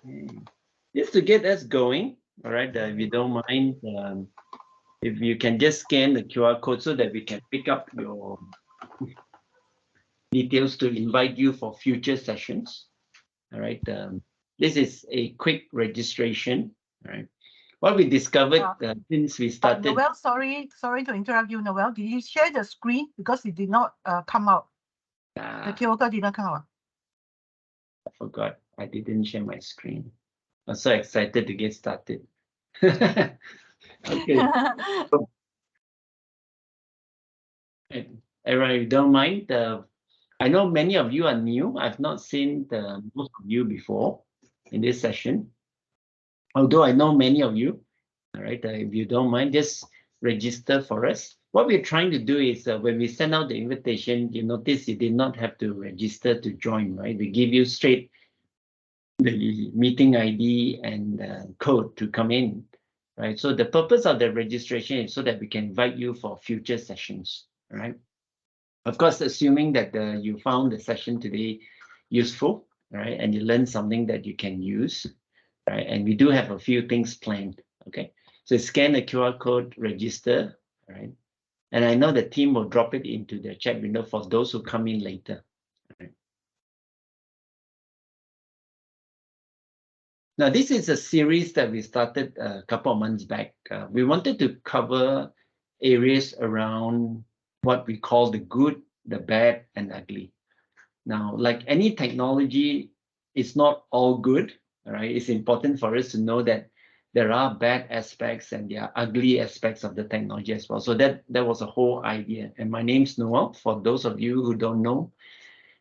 Okay. Just to get us going, all right, if you don't mind, if you can just scan the QR code so that we can pick up your details to invite you for future sessions. All right. This is a quick registration. All right. What we discovered since we started. Noel, sorry to interrupt you, Noel. Did you share the screen because it did not come out? The QR code did not come out. I forgot. I didn't share my screen. I'm so excited to get started. Okay. Everyone, if you don't mind, I know many of you are new. I've not seen most of you before in this session. Although I know many of you, all right, if you don't mind, just register for us. What we're trying to do is when we send out the invitation, you notice you did not have to register to join, right? We give you straight the meeting ID and code to come in, right? So the purpose of the registration is so that we can invite you for future sessions, all right? Of course, assuming that you found the session today useful, right? And you learned something that you can use, right? And we do have a few things planned, okay? So scan the QR code, register, right? And I know the team will drop it into the chat window for those who come in later. Right? Now, this is a series that we started a couple of months back. We wanted to cover areas around what we call the good, the bad, and ugly. Now, like any technology, it's not all good, all right? It's important for us to know that there are bad aspects and there are ugly aspects of the technology as well. So that was a whole idea. And my name's Noel, for those of you who don't know.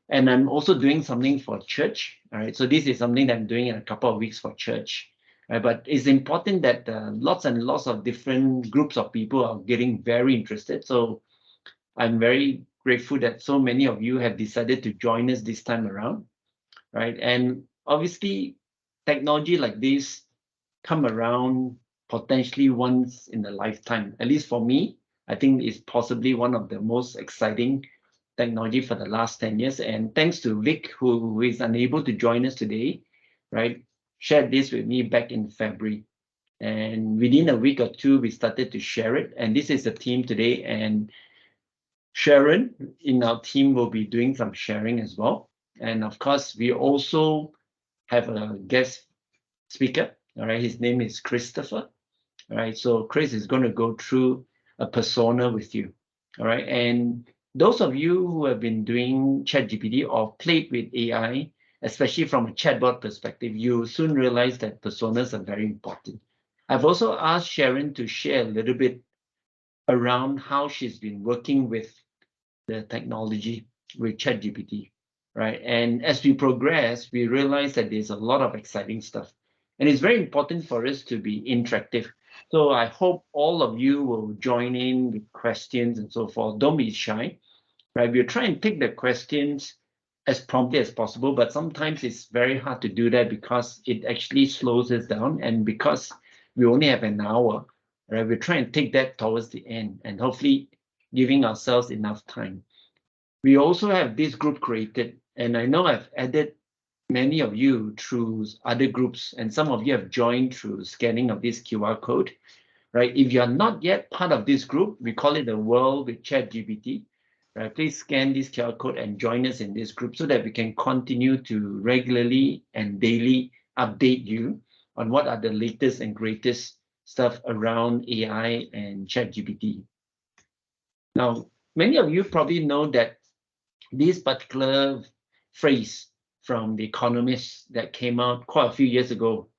And I'm also doing something for church, all right? So this is something that I'm doing in a couple of weeks for church. Right? But it's important that lots and lots of different groups of people are getting very interested. So I'm very grateful that so many of you have decided to join us this time around, right? And obviously, technology like this come around potentially once in a lifetime. At least for me, I think it's possibly one of the most exciting technology for the last 10 years. And thanks to Vic, who is unable to join us today, right? Shared this with me back in February. And within a week or two, we started to share it. And this is the team today. And Sharon in our team will be doing some sharing as well. And of course, we also have a guest speaker. All right, his name is Christopher. All right, so Chris is going to go through a persona with you. All right, and those of you who have been doing ChatGPT or played with AI, especially from a chatbot perspective, you soon realize that personas are very important. I've also asked Sharon to share a little bit around how she's been working with the technology with ChatGPT, right? And as we progress, we realize that there's a lot of exciting stuff. And it's very important for us to be interactive. So I hope all of you will join in with questions and so forth. Don't be shy, right? We'll try and take the questions as promptly as possible, but sometimes it's very hard to do that because it actually slows us down. And because we only have an hour, right? We'll try and take that towards the end and hopefully giving ourselves enough time. We also have this group created, and I know I've added many of you through other groups, and some of you have joined through scanning of this QR code, right? If you are not yet part of this group, we call it the World with ChatGPT, right? Please scan this QR code and join us in this group so that we can continue to regularly and daily update you on what are the latest and greatest stuff around AI and ChatGPT. Now, many of you probably know that this particular phrase from The Economist that came out quite a few years ago,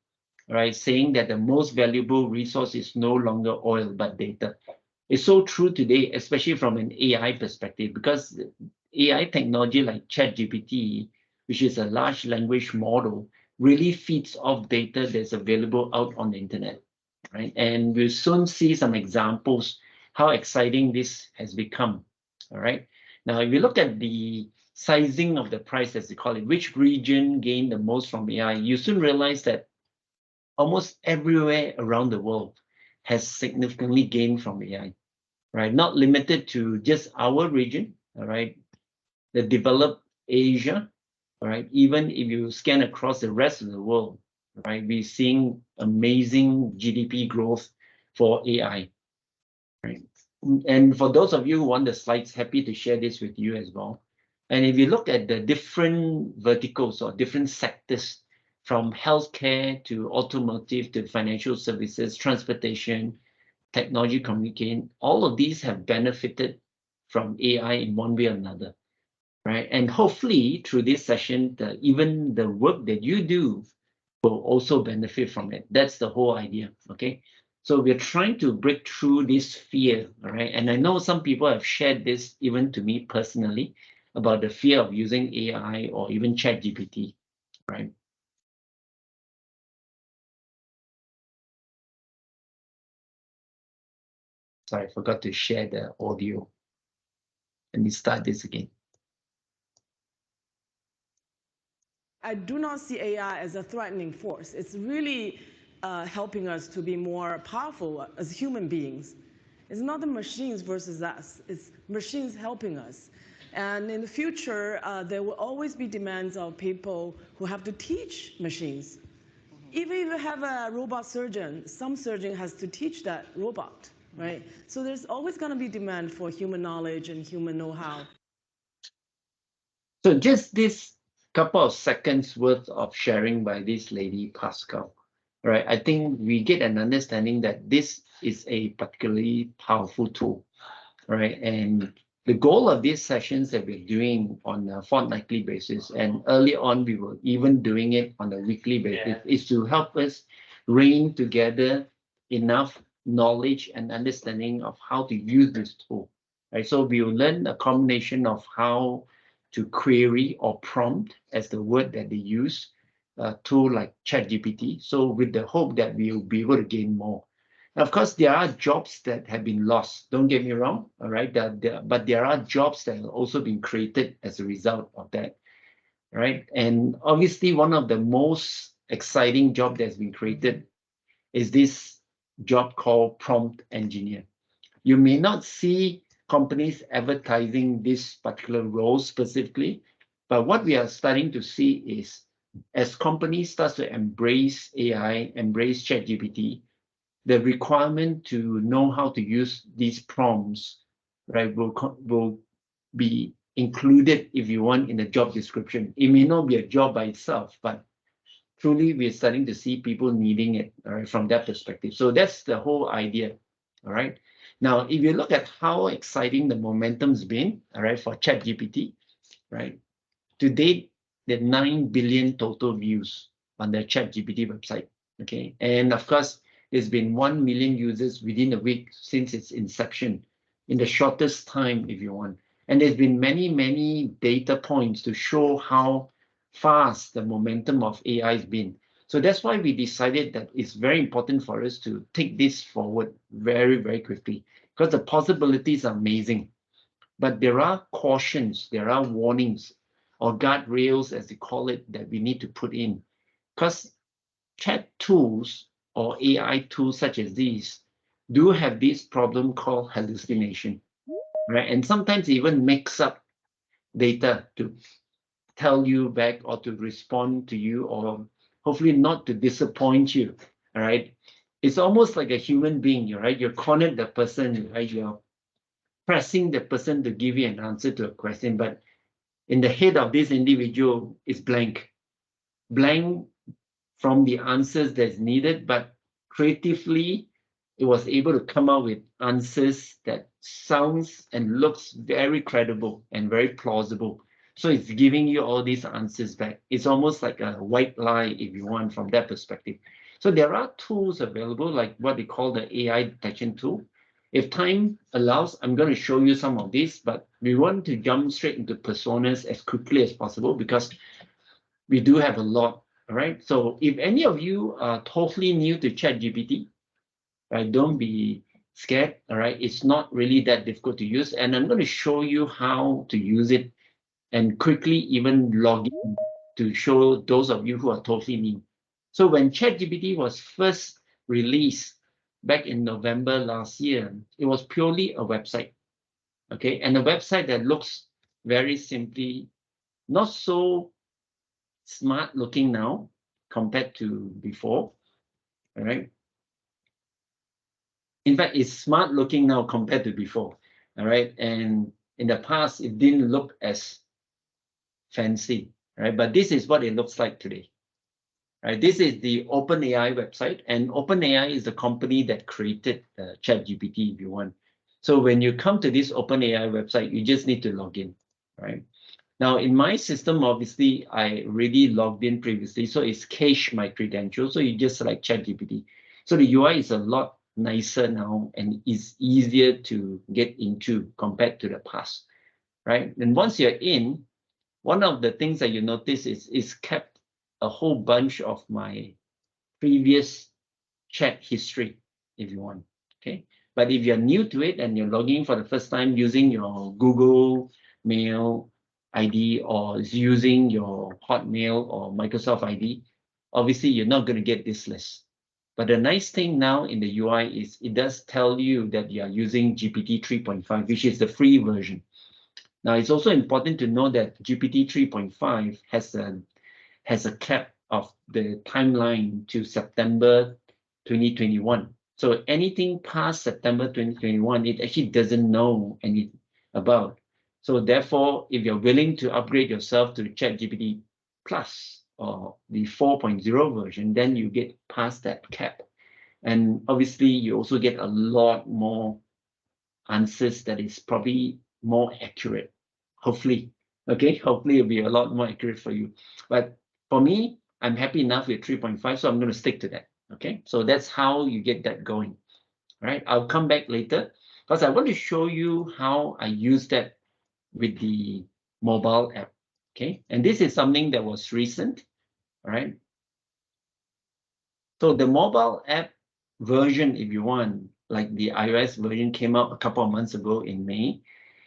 right, saying that the most valuable resource is no longer oil but data. It's so true today, especially from an AI perspective, because AI technology like ChatGPT, which is a large language model, really feeds off data that's available out on the internet, right? And we'll soon see some examples how exciting this has become, all right? Now, if you look at the sizing of the price, as they call it, which region gained the most from AI, you soon realize that almost everywhere around the world has significantly gained from AI, right? Not limited to just our region, all right? The developed Asia, all right? Even if you scan across the rest of the world, right? We're seeing amazing GDP growth for AI, right? And for those of you who want the slides, happy to share this with you as well. And if you look at the different verticals or different sectors, from healthcare to automotive to financial services, transportation, technology, communication, all of these have benefited from AI in one way or another, right? And hopefully through this session, even the work that you do will also benefit from it. That's the whole idea, okay? So we're trying to break through this fear, all right? And I know some people have shared this even to me personally about the fear of using AI or even ChatGPT, right? Sorry, I forgot to share the audio. Let me start this again. I do not see AI as a threatening force. It's really helping us to be more powerful as human beings. It's not the machines versus us. It's machines helping us. And in the future, there will always be demands of people who have to teach machines. Even if you have a robot surgeon, some surgeon has to teach that robot, right? So there's always going to be demand for human knowledge and human know-how. So just this couple of seconds worth of sharing by this lady, Pascal, right? I think we get an understanding that this is a particularly powerful tool, right? And the goal of these sessions that we're doing on a fortnightly basis, and early on we were even doing it on a weekly basis, is to help us rein together enough knowledge and understanding of how to use this tool, right? So we will learn a combination of how to query or prompt, as the word that they use, tool like ChatGPT. So with the hope that we'll be able to gain more. Of course, there are jobs that have been lost. Don't get me wrong, all right? But there are jobs that have also been created as a result of that, right? And obviously, one of the most exciting job that's been created is this job called prompt engineer. You may not see companies advertising this particular role specifically, but what we are starting to see is as companies start to embrace AI, embrace ChatGPT, the requirement to know how to use these prompts, right, will be included, if you want, in the job description. It may not be a job by itself, but truly we're starting to see people needing it, all right, from that perspective. So that's the whole idea, all right? Now, if you look at how exciting the momentum's been, all right, for ChatGPT, right? To date, there are 9 billion total views on the ChatGPT website, okay? And of course, there's been 1 million users within a week since its inception, in the shortest time, if you want. And there's been many, many data points to show how fast the momentum of AI has been. So that's why we decided that it's very important for us to take this forward very, very quickly, because the possibilities are amazing. But there are cautions, there are warnings, or guardrails, as they call it, that we need to put in. Because chat tools or AI tools such as these do have this problem called hallucination, right? And sometimes even mix up data to tell you back or to respond to you, or hopefully not to disappoint you, all right? It's almost like a human being, right? You're cornered the person, right? You're pressing the person to give you an answer to a question, but in the head of this individual is blank from the answers that's needed, but creatively it was able to come up with answers that sounds and looks very credible and very plausible. So it's giving you all these answers back. It's almost like a white lie, if you want, from that perspective. So there are tools available, like what they call the AI detection tool. If time allows, I'm going to show you some of this, but we want to jump straight into personas as quickly as possible because we do have a lot. All right. So if any of you are totally new to ChatGPT, right, don't be scared. All right. It's not really that difficult to use. And I'm going to show you how to use it and quickly even log in to show those of you who are totally new. So when ChatGPT was first released back in November last year, it was purely a website. Okay. And a website that looks very simply, not so smart looking now, compared to before. All right. In fact, it's smart looking now compared to before. All right. And in the past, it didn't look as fancy. Right. But this is what it looks like today. Right. This is the OpenAI website, and OpenAI is the company that created ChatGPT, if you want. So when you come to this OpenAI website, you just need to log in. Right. Now, in my system, obviously, I already logged in previously, so it's cached my credentials. So you just select ChatGPT. So the UI is a lot nicer now and is easier to get into compared to the past, right? And once you're in, one of the things that you notice is kept a whole bunch of my previous chat history, if you want, okay? But if you're new to it and you're logging for the first time using your Google Mail ID or using your Hotmail or Microsoft ID, obviously you're not going to get this list. But the nice thing now in the UI is it does tell you that you are using GPT 3.5, which is the free version. Now, it's also important to know that GPT 3.5 has a cap of the timeline to September 2021. So anything past September 2021, it actually doesn't know anything about. So therefore, if you're willing to upgrade yourself to ChatGPT Plus or the 4.0 version, then you get past that cap. And obviously, you also get a lot more answers that is probably more accurate, hopefully. Okay, hopefully it'll be a lot more accurate for you. But for me, I'm happy enough with 3.5, so I'm going to stick to that. Okay, so that's how you get that going. All right, I'll come back later because I want to show you how I use that with the mobile app. Okay, and this is something that was recent. All right, so the mobile app version, if you want, like the iOS version came out a couple of months ago in May.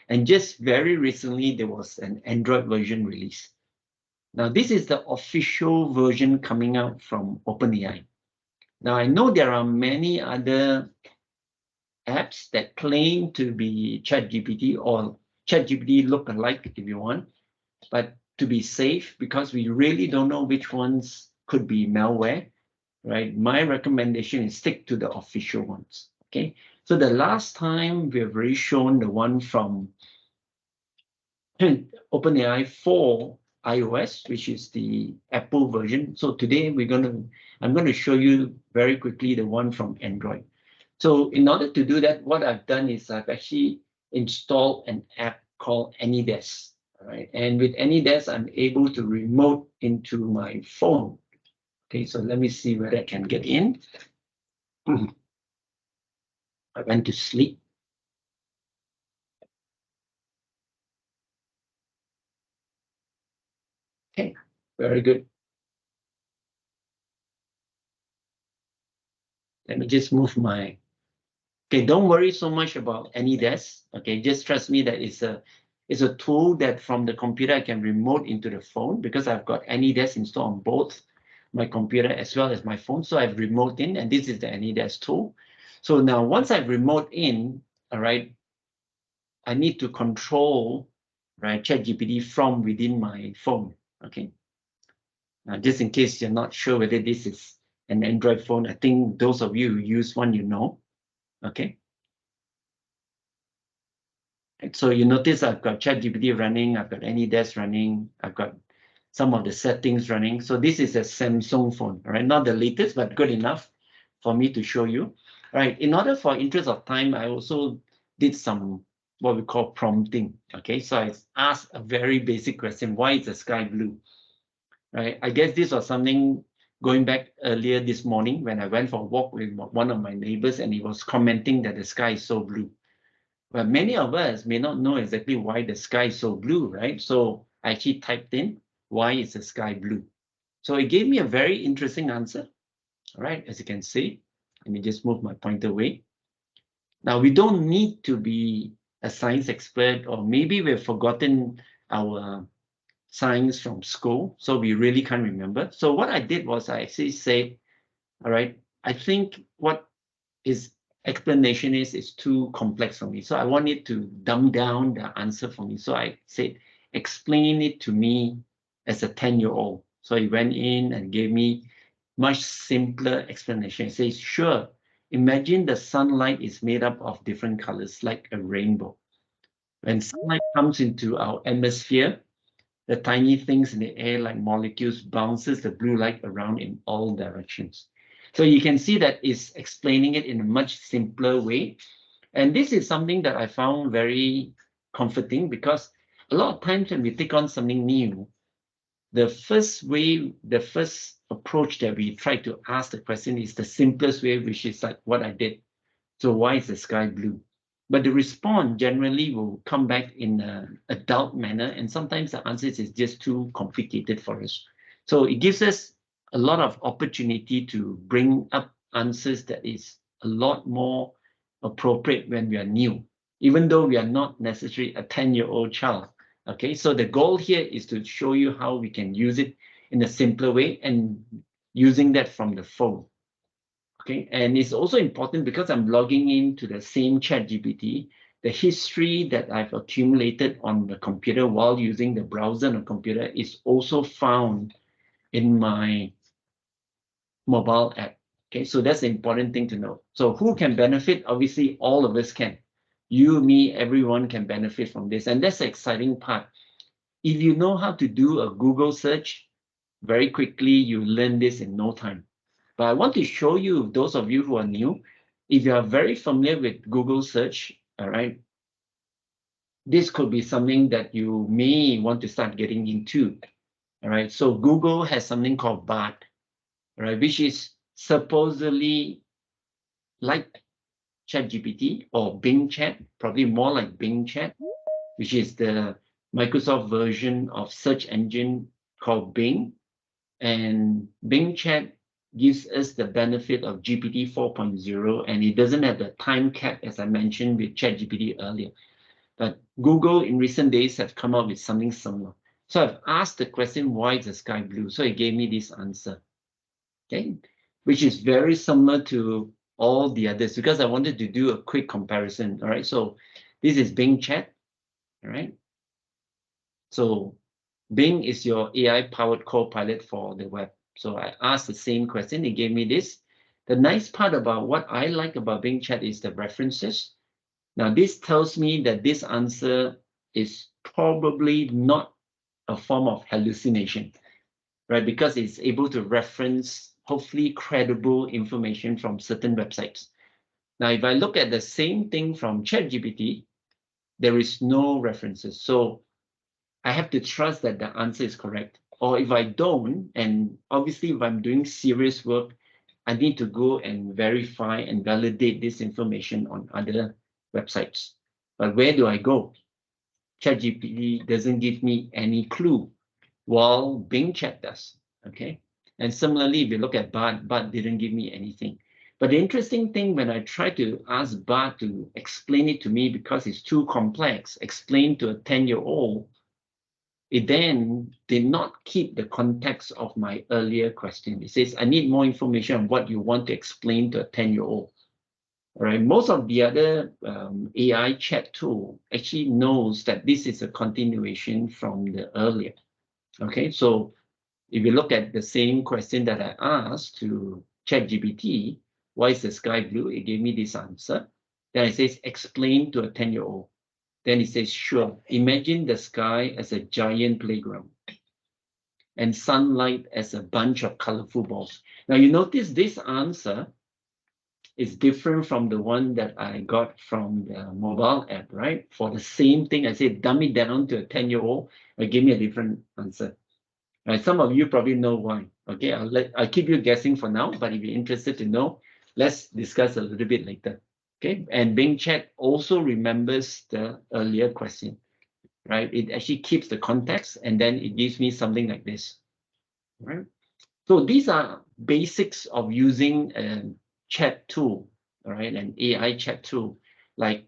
And just very recently, there was an Android version released. Now, this is the official version coming out from OpenAI. Now, I know there are many other apps that claim to be ChatGPT or ChatGPT look-alike, if you want. But to be safe, because we really don't know which ones could be malware, right? My recommendation is stick to the official ones, okay? So the last time we've already shown the one from OpenAI for iOS, which is the Apple version. So today I'm going to show you very quickly the one from Android. So in order to do that, what I've done is I've actually installed an app called AnyDesk. All right, and with AnyDesk, I'm able to remote into my phone. Okay, so let me see whether I can get in. I went to sleep. Okay, very good. Let me just move my. Okay, don't worry so much about AnyDesk. Okay, just trust me that it's a tool that from the computer I can remote into the phone because I've got AnyDesk installed on both my computer as well as my phone. So I've remote in, and this is the AnyDesk tool. So now once I've remote in, all right, I need to control, right, ChatGPT from within my phone. Okay. Now, just in case you're not sure whether this is an Android phone, I think those of you who use one, you know. Okay. So you notice I've got ChatGPT running, I've got AnyDesk running, I've got some of the settings running. So this is a Samsung phone, right? Not the latest, but good enough for me to show you. All right, in order for interest of time, I also did some what we call prompting. Okay, so I asked a very basic question: why is the sky blue? Right? I guess this was something going back earlier this morning when I went for a walk with one of my neighbors, and he was commenting that the sky is so blue. But many of us may not know exactly why the sky is so blue, right? So I actually typed in, why is the sky blue? So it gave me a very interesting answer. All right, as you can see, let me just move my pointer away. Now, we don't need to be a science expert, or maybe we've forgotten our science from school, so we really can't remember. So what I did was I actually said, all right, I think what is explanation is too complex for me. So I want it to dumb down the answer for me. So I said, explain it to me as a 10-year-old. So he went in and gave me much simpler explanation. He says, sure, imagine the sunlight is made up of different colors like a rainbow. When sunlight comes into our atmosphere, the tiny things in the air like molecules bounces the blue light around in all directions. So you can see that it's explaining it in a much simpler way. And this is something that I found very comforting, because a lot of times when we take on something new, the first approach that we try to ask the question is the simplest way, which is like what I did. So why is the sky blue? But the response generally will come back in an adult manner, and sometimes the answer is just too complicated for us. So it gives us a lot of opportunity to bring up answers that is a lot more appropriate when we are new, even though we are not necessarily a 10-year-old child. Okay, so the goal here is to show you how we can use it in a simpler way and using that from the phone. Okay, and it's also important because I'm logging into the same ChatGPT, the history that I've accumulated on the computer while using the browser on the computer is also found in my mobile app. Okay, so that's the important thing to know. So who can benefit? Obviously, all of us can. You, me, everyone can benefit from this. And that's the exciting part. If you know how to do a Google search, very quickly, you learn this in no time. But I want to show you, those of you who are new, if you are very familiar with Google search, all right, this could be something that you may want to start getting into. All right, so Google has something called Bard, right, which is supposedly like ChatGPT or Bing Chat, probably more like Bing Chat, which is the Microsoft version of search engine called Bing. And Bing Chat gives us the benefit of GPT 4.0, and it doesn't have the time cap, as I mentioned with ChatGPT earlier. But Google in recent days have come up with something similar. So I've asked the question, why is the sky blue? So it gave me this answer, okay, which is very similar to all the others, because I wanted to do a quick comparison. All right, so this is Bing Chat, all right. So Bing is your AI-powered co-pilot for the web. So I asked the same question, it gave me this. The nice part about what I like about Bing Chat is the references. Now, this tells me that this answer is probably not a form of hallucination, right? Because it's able to reference, hopefully, credible information from certain websites. Now, if I look at the same thing from ChatGPT, there is no references. So I have to trust that the answer is correct. Or if I don't, and obviously if I'm doing serious work, I need to go and verify and validate this information on other websites. But where do I go? ChatGPT doesn't give me any clue, while Bing Chat does, okay? And similarly, if you look at Bard, Bard didn't give me anything. But the interesting thing, when I try to ask Bard to explain it to me because it's too complex, explain to a 10-year-old, it then did not keep the context of my earlier question. It says, I need more information on what you want to explain to a 10-year-old. All right, most of the other AI chat tool actually knows that this is a continuation from the earlier. Okay, so if you look at the same question that I asked to ChatGPT, why is the sky blue? It gave me this answer. Then it says, explain to a 10-year-old. Then it says, sure, imagine the sky as a giant playground and sunlight as a bunch of colorful balls. Now you notice this answer is different from the one that I got from the mobile app, right? For the same thing, I said, dumb it down to a 10-year-old, it gave me a different answer. Right? Some of you probably know why. Okay, I'll keep you guessing for now, but if you're interested to know, let's discuss a little bit later. Okay, and Bing Chat also remembers the earlier question, right? It actually keeps the context and then it gives me something like this, right? So these are basics of using a chat tool, all right, an AI chat tool like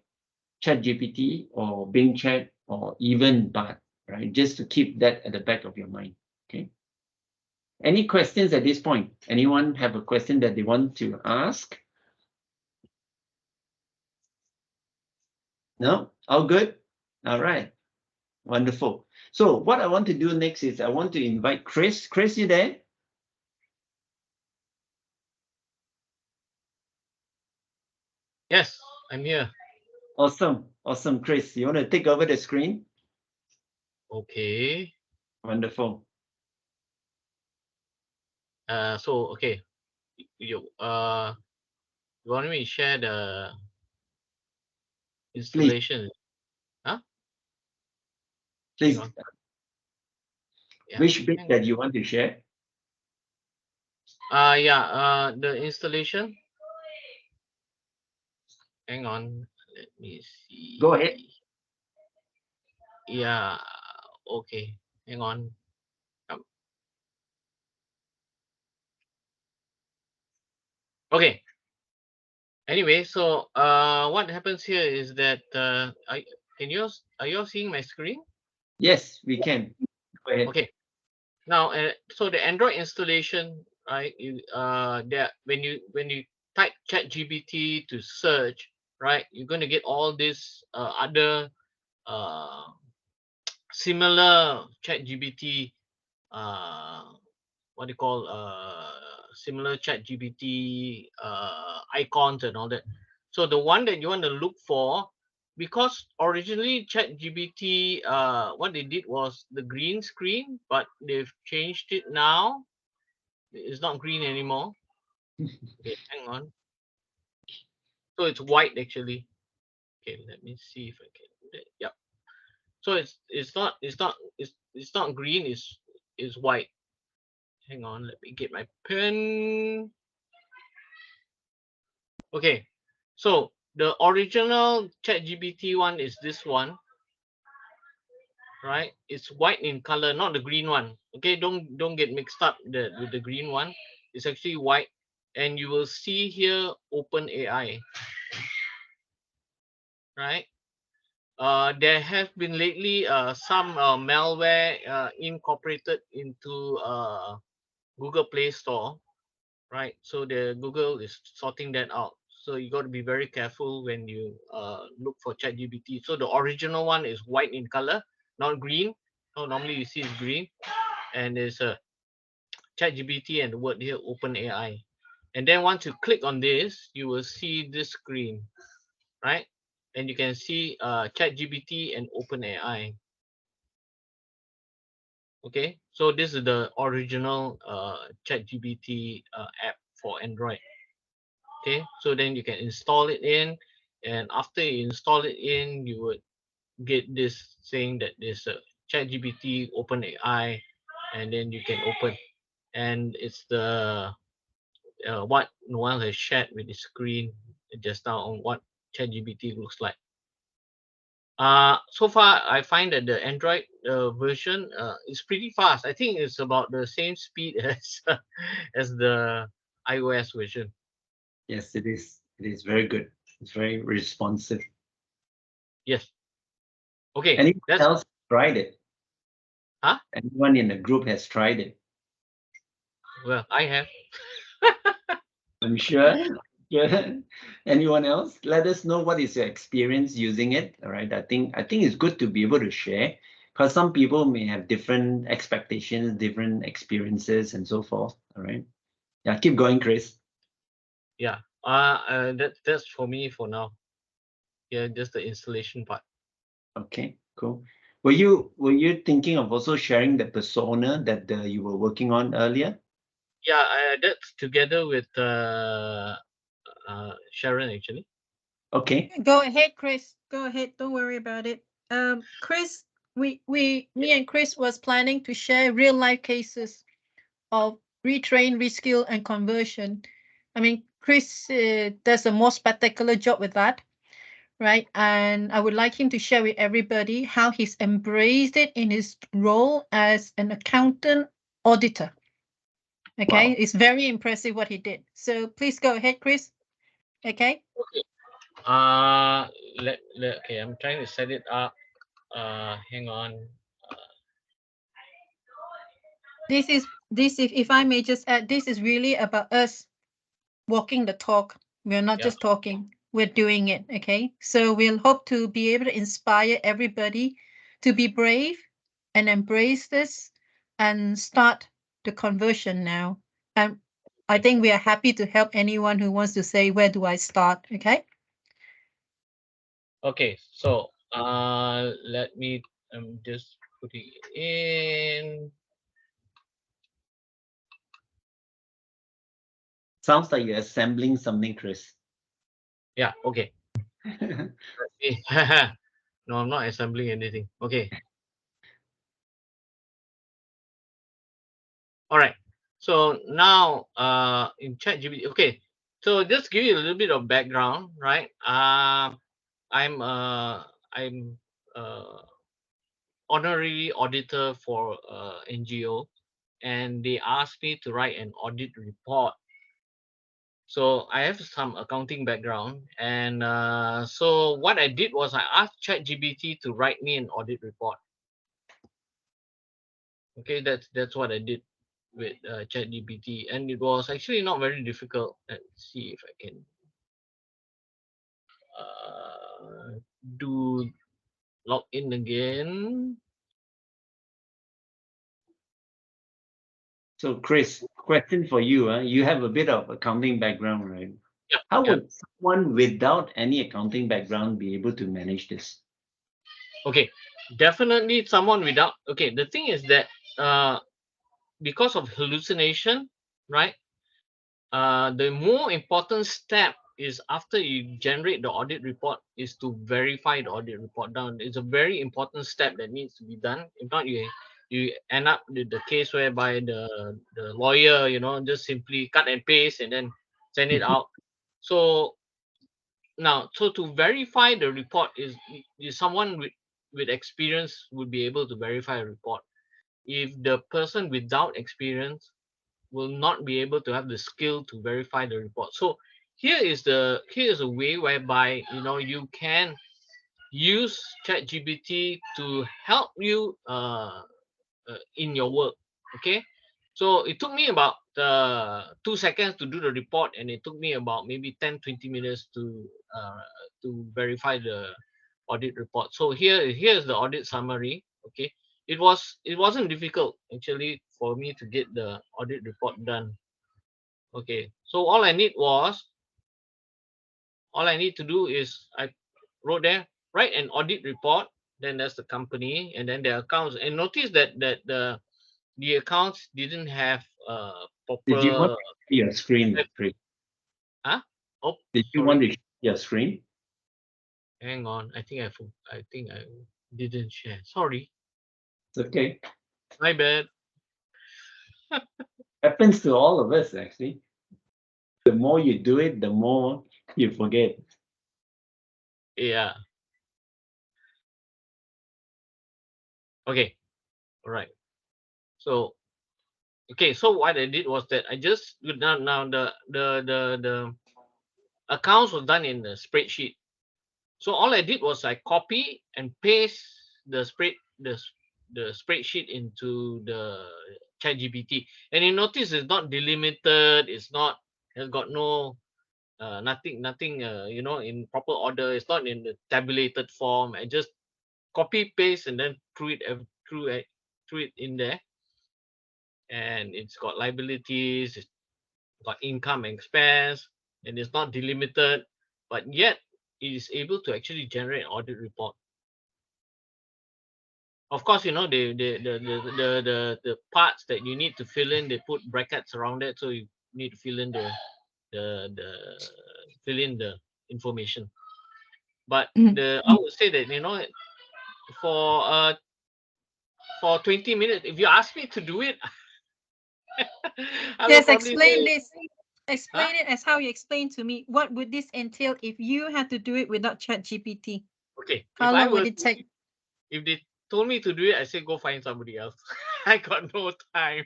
ChatGPT or Bing Chat or even Bard, right? Just to keep that at the back of your mind, okay? Any questions at this point? Anyone have a question that they want to ask? No? All good? All right. Wonderful. So what I want to do next is I want to invite Chris. Chris, you there? Yes, I'm here. Awesome. Awesome, Chris. You want to take over the screen? Okay. Wonderful. Okay. You want me to share the installation? Huh? Please, Hang on. Yeah. which bit hang that you want to share? The installation. Hang on. Let me see. Go ahead. Yeah. Okay. Hang on. Okay. Anyway, so what happens here is that are you all seeing my screen? Yes, we can. Go ahead. Okay. Now, so the Android installation, right? There when you type ChatGPT to search, right? You're going to get all these other uh, similar ChatGPT what do you call similar ChatGPT icons and all that. So the one that you want to look for, because originally ChatGPT what they did was the green screen, but they've changed it now. It's not green anymore. Okay, hang on. So it's white actually. Okay, let me see if I can do that. Yep. So it's not green. It's white. Hang on, let me get my pen. Okay, so the original ChatGPT one is this one, right? It's white in color, not the green one. Okay, don't get mixed up with the green one. It's actually white, and you will see here Open AI, right? There have been lately some malware incorporated into Google Play Store, right? So the Google is sorting that out. So you got to be very careful when you look for ChatGPT. So the original one is white in color, not green. So normally you see it's green, and there's a ChatGPT and the word here Open AI. And then once you click on this, you will see this screen, right? And you can see ChatGPT and Open AI. Okay, so this is the original ChatGPT app for Android. Okay, so then you can install it in, and after you install it in, you would get this saying that there's a ChatGPT Open AI, and then you can open, and it's the what Noel has shared with the screen just now on what ChatGPT looks like. So far I find that the Android version is pretty fast. I think it's about the same speed as the iOS version. Yes, it is. It is very good. It's very responsive. Yes. Okay. Anyone That's else tried it? Huh? Anyone in the group has tried it? Well, I have. I'm sure. Yeah. Anyone else? Let us know what is your experience using it. All right. I think it's good to be able to share, because some people may have different expectations, different experiences, and so forth. All right. Yeah. Keep going, Chris. Yeah. That's for me for now. Yeah, just the installation part. Okay. Cool. Were you thinking of also sharing the persona that you were working on earlier? Yeah, that's together with Sharon actually. Okay. Go ahead, Chris. Go ahead. Don't worry about it. Chris, me and Chris was planning to share real life cases of retrain, reskill, and conversion. I mean, Chris does a more spectacular job with that, right? And I would like him to share with everybody how he's embraced it in his role as an accountant auditor. Okay, Wow. it's very impressive what he did. So please go ahead, Chris. Okay. Okay. Okay, I'm trying to set it up. Hang on. This if I may just add, this is really about us walking the talk. We're not Yeah. just talking, we're doing it. Okay. So we'll hope to be able to inspire everybody to be brave, and embrace this and start the conversion now. And I think we are happy to help anyone who wants to say, where do I start? Okay. Okay, so let me just putting it in. Sounds like you're assembling something, Chris. Yeah, okay. No, I'm not assembling anything. Okay. All right. So now in ChatGPT, okay. So just give you a little bit of background, right? I'm I'm honorary auditor for NGO, and they asked me to write an audit report. So I have some accounting background, and so what I did was I asked ChatGPT to write me an audit report. Okay, that's what I did with ChatGPT, and it was actually not very difficult. Let's see if I can do log in again. So, Chris, question for you. You have a bit of accounting background, right? Yeah, How yeah. would someone without any accounting background be able to manage this? Okay, definitely someone without. Okay, the thing is that because of hallucination, right? The more important step is after you generate the audit report is to verify the audit report down. It's a very important step that needs to be done. If not, you end up with the case whereby the lawyer, just simply cut and paste and then send it out. So now, so to verify the report is someone with experience would be able to verify a report. If the person without experience will not be able to have the skill to verify the report. So here is a way whereby you can use ChatGPT to help you in your work. Okay, so it took me about 2 seconds to do the report, and it took me about maybe 10-20 minutes to verify the audit report. So here's the audit summary. Okay, it wasn't difficult actually for me to get the audit report done. Okay, so all I need to do is I wrote there, write an audit report, then there's the company and then the accounts, and notice that the accounts didn't have Did you want proper. to share your screen, Chris? Huh? Oh, Did you want sorry. to share your screen? Hang on. I think I didn't share. Sorry. It's okay. My bad. Happens to all of us, actually. The more you do it, the more you forget. Yeah. Okay. All right. So okay. So what I did was that I just now the accounts was done in the spreadsheet. So all I did was I copy and paste the spreadsheet into the ChatGPT, and you notice it's not delimited. It's got no nothing in proper order. It's not in the tabulated form. I just copy paste and then threw it in there, and it's got liabilities. It's got income and expense, and it's not delimited, but yet it is able to actually generate an audit report. Of course, the parts that you need to fill in, they put brackets around it, so you need to fill in the fill in the information. But I would say that for uh for 20 minutes, if you ask me to do it, I will Yes, probably explain say, this. huh? Explain it as how you explained to me. What would this entail if you had to do it without ChatGPT? Okay, How long would it take? if they told me to do it, I say go find somebody else. I got no time.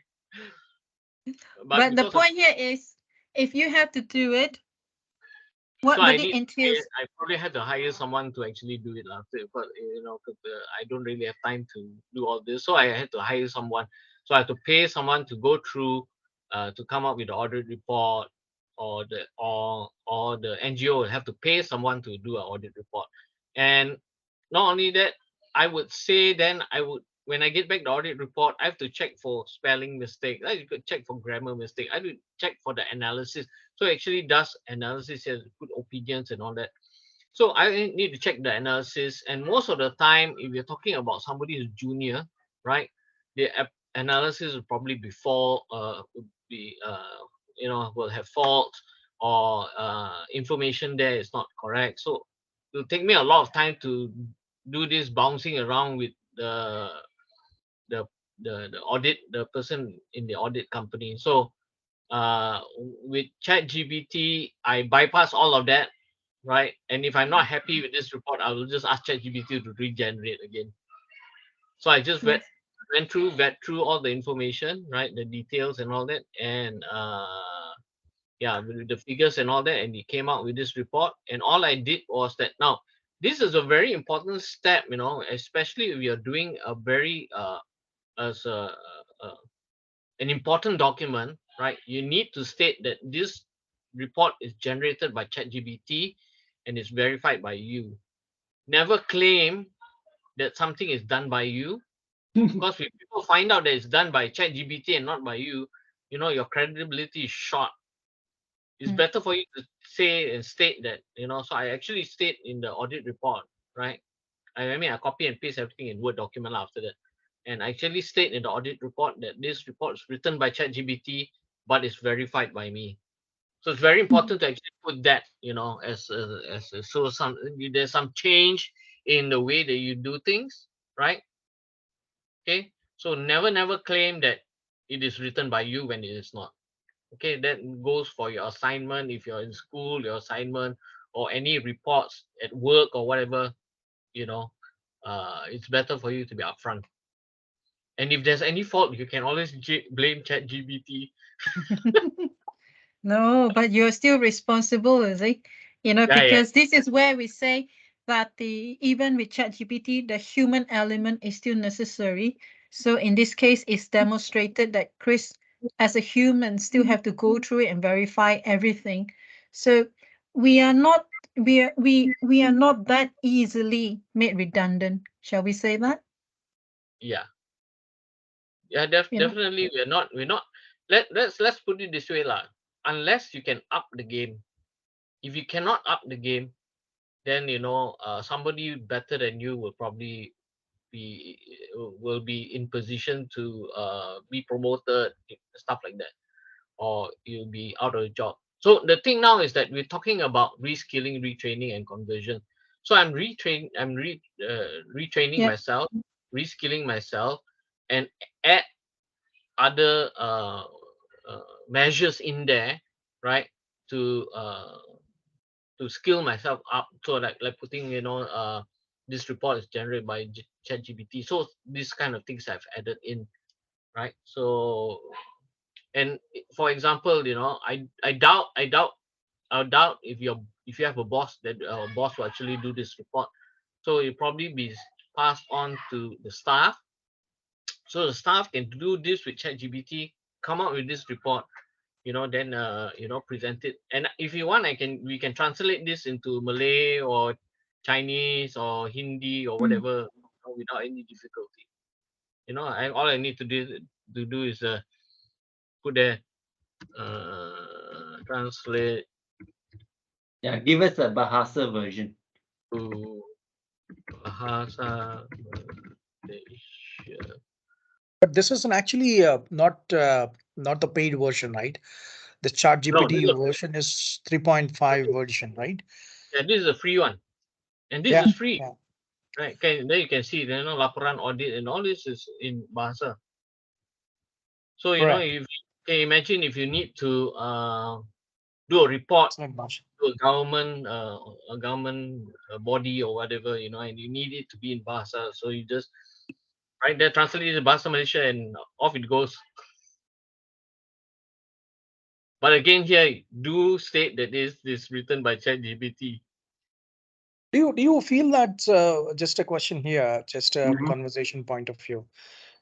But But the because of point here is, if you have to do it, so what I would it need entail? I probably had to hire someone to actually do it after, but 'cause, I don't really have time to do all this, so I had to hire someone. So I had to pay someone to go through to come up with the audit report, or the NGO will have to pay someone to do an audit report. And not only that, I would say then I would when I get back the audit report, I have to check for spelling mistake. I could check for grammar mistake. I do check for the analysis. So it actually does analysis here, put opinions and all that. So I need to check the analysis. And most of the time, if you're talking about somebody who's junior, right, the analysis will probably would be will have faults, or information there is not correct. So it'll take me a lot of time to do this bouncing around with the the audit, the person in the audit company. So with ChatGPT, I bypass all of that, right? And if I'm not happy with this report, I will just ask ChatGPT to regenerate again. So I just Yes. vet through all the information, right, the details and all that, and yeah, with the figures and all that, and he came out with this report. And all I did was that, now this is a very important step, especially if you're doing a very as an important document, right? You need to state that this report is generated by ChatGPT and is verified by you. Never claim that something is done by you, because if people find out that it's done by ChatGPT and not by you, your credibility is shot. It's Mm. better for you to say and state that, So I actually state in the audit report, right? I mean, I copy and paste everything in Word document after that. And I actually state in the audit report that this report is written by ChatGPT, but it's verified by me. So it's very important to actually put that, so there's some change in the way that you do things, right? Okay. So never claim that it is written by you when it is not. Okay, that goes for your assignment. If you're in school, your assignment, or any reports at work or whatever, you know, it's better for you to be upfront. And if there's any fault, you can always blame ChatGPT. No, but you're still responsible, is it? Yeah, yeah, Because this is where we say that the even with ChatGPT, the human element is still necessary. So in this case, it's demonstrated that Chris, as a human, still have to go through it and verify everything. So we are not we are not that easily made redundant. Shall we say that? yeah, yeah. You know. Definitely, we're not. Let's put it this way, lah. Unless you can up the game. If you cannot up the game, then somebody better than you be will be in position to be promoted, stuff like that, or you'll be out of a job. So the thing now is that we're talking about reskilling, retraining, and conversion. So retraining Yep. myself, reskilling myself, and add other measures in there, right? To skill myself up. So like putting, this report is generated by ChatGPT. So these kind of things I've added in, right? So, and for example, I doubt if you have a boss, that boss will actually do this report. So it probably be passed on to the staff. So the staff can do this with ChatGPT, come up with this report, then present it. And if you want, we can translate this into Malay or Chinese or Hindi or Mm. whatever, without any difficulty. All I need to do is put there, translate Yeah, give us a Bahasa version. to Bahasa Malaysia. But this is actually not the paid version, right? The Chat No, this GPT is version is 3.5 version, right? yeah, this is a free one, and this Yeah, is free, yeah, right? There you can see, laporan audit and all this is in Bahasa. So correct. if you can imagine, if you need to do a report It's not much. to a government body or whatever, and you need it to be in Bahasa, so you just right there translate it to Bahasa Malaysia and off it goes. But again, here do state that this is written by ChatGPT. Do you feel that just a question here, just a Mhm. conversation point of view?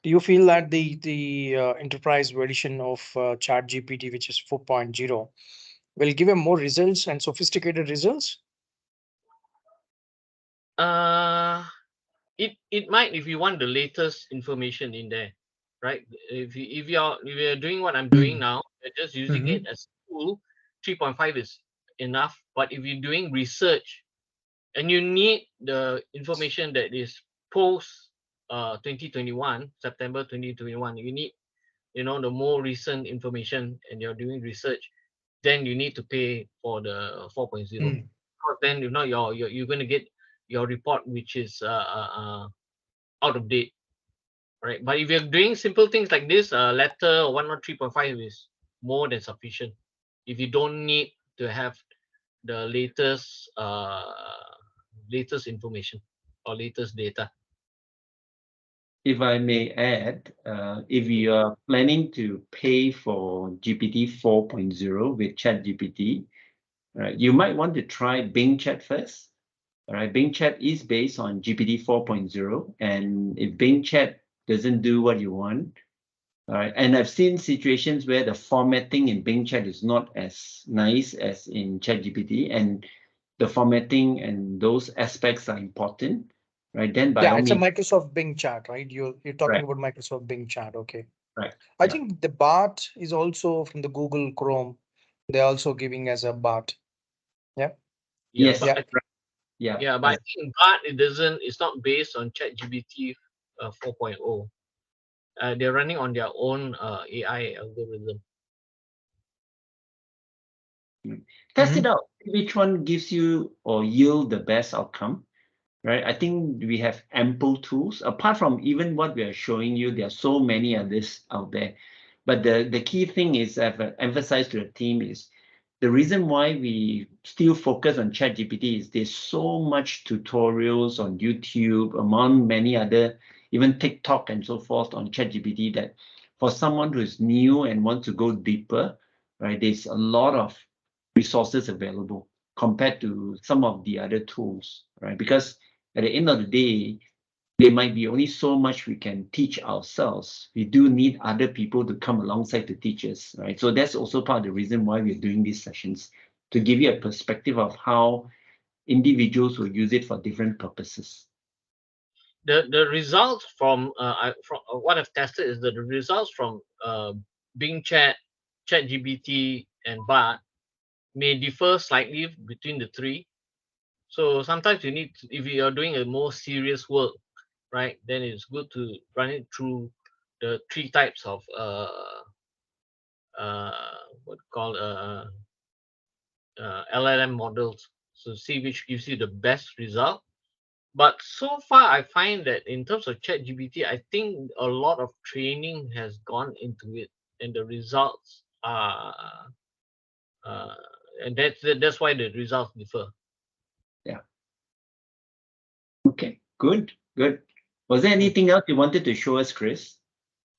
Do you feel that the enterprise version of Chat GPT, which is 4.0, will give a more results and sophisticated results? Uh It might, if you want the latest information in there, right? If you're doing what I'm doing now, you're just using it as a tool. 3.5 is enough. But if you're doing research and you need the information that is post 2021 September 2021, you need the more recent information, and you're doing research, then you need to pay for the 4.0. Because then if not, you're going to get your report which is out of date, right? But if you're doing simple things like this, letter or whatnot, 3.5 is more than sufficient. If you don't need to have the latest information or latest data. If I may add, if you are planning to pay for GPT 4.0 with ChatGPT, right, you might want to try Bing Chat first. All right, Bing Chat is based on GPT 4.0, and if Bing Chat doesn't do what you want, all right, and I've seen situations where the formatting in Bing Chat is not as nice as in ChatGPT, and the formatting and those aspects are important, right? Then by all It's a means, Microsoft Bing chat, right? You're talking right, about Microsoft Bing chat. Okay. right, I yeah, think the Bart is also from the Google Chrome. They're also giving as a Bart. Yeah. Yeah, yes, but Yeah. I, yeah, yeah, but I think but it's not based on ChatGPT 4.0. They're running on their own AI algorithm. test it out. Which one gives you or yield the best outcome, right? I think we have ample tools. Apart from even what we are showing you, there are so many others out there. But the key thing is, I've emphasized to the team, is the reason why we still focus on ChatGPT is there's so much tutorials on YouTube, among many other, even TikTok and so forth on ChatGPT, that for someone who is new and wants to go deeper, right, there's a lot of resources available compared to some of the other tools, right? Because at the end of the day, there might be only so much we can teach ourselves. We do need other people to come alongside to teach us, right? So that's also part of the reason why we're doing these sessions, to give you a perspective of how individuals will use it for different purposes. The results from what I've tested is that the results from Bing Chat, ChatGPT, and Bard may differ slightly between the three. So sometimes you need if you are doing a more serious work, right, then it's good to run it through the three types of what called LLM models, so see which gives you the best result. But so far, I find that in terms of ChatGPT, I think a lot of training has gone into it, and the results are, uh, and that's why the results differ. Yeah. Okay, good, good. Was there anything else you wanted to show us, Chris?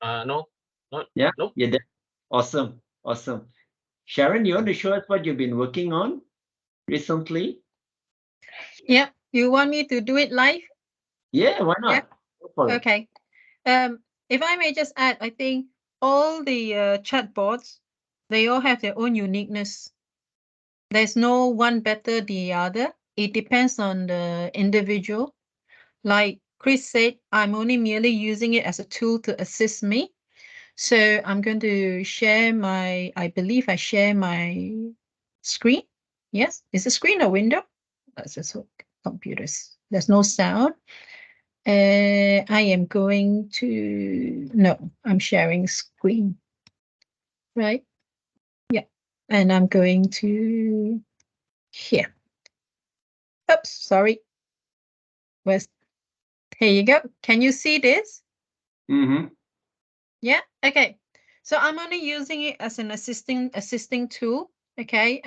No, not Yeah, nope. yeah, awesome, awesome. Sharon, you want to show us what you've been working on recently? Yeah. You want me to do it live? Yeah, why Yeah. not? Go for it. Okay. If I may just add, I think all the chatbots, they all have their own uniqueness. There's no one better than the other. It depends on the individual. Like Chris said, I'm only merely using it as a tool to assist me. So I'm going to share I believe I share my screen. Yes, is a screen or window? That's just computers. There's no sound. I am going to, no, I'm sharing screen, right? Yeah. And I'm going to here. Oops, sorry. Where's, here you go. Can you see this? Mm-hmm. Yeah. Okay. So I'm only using it as an assisting tool. Okay.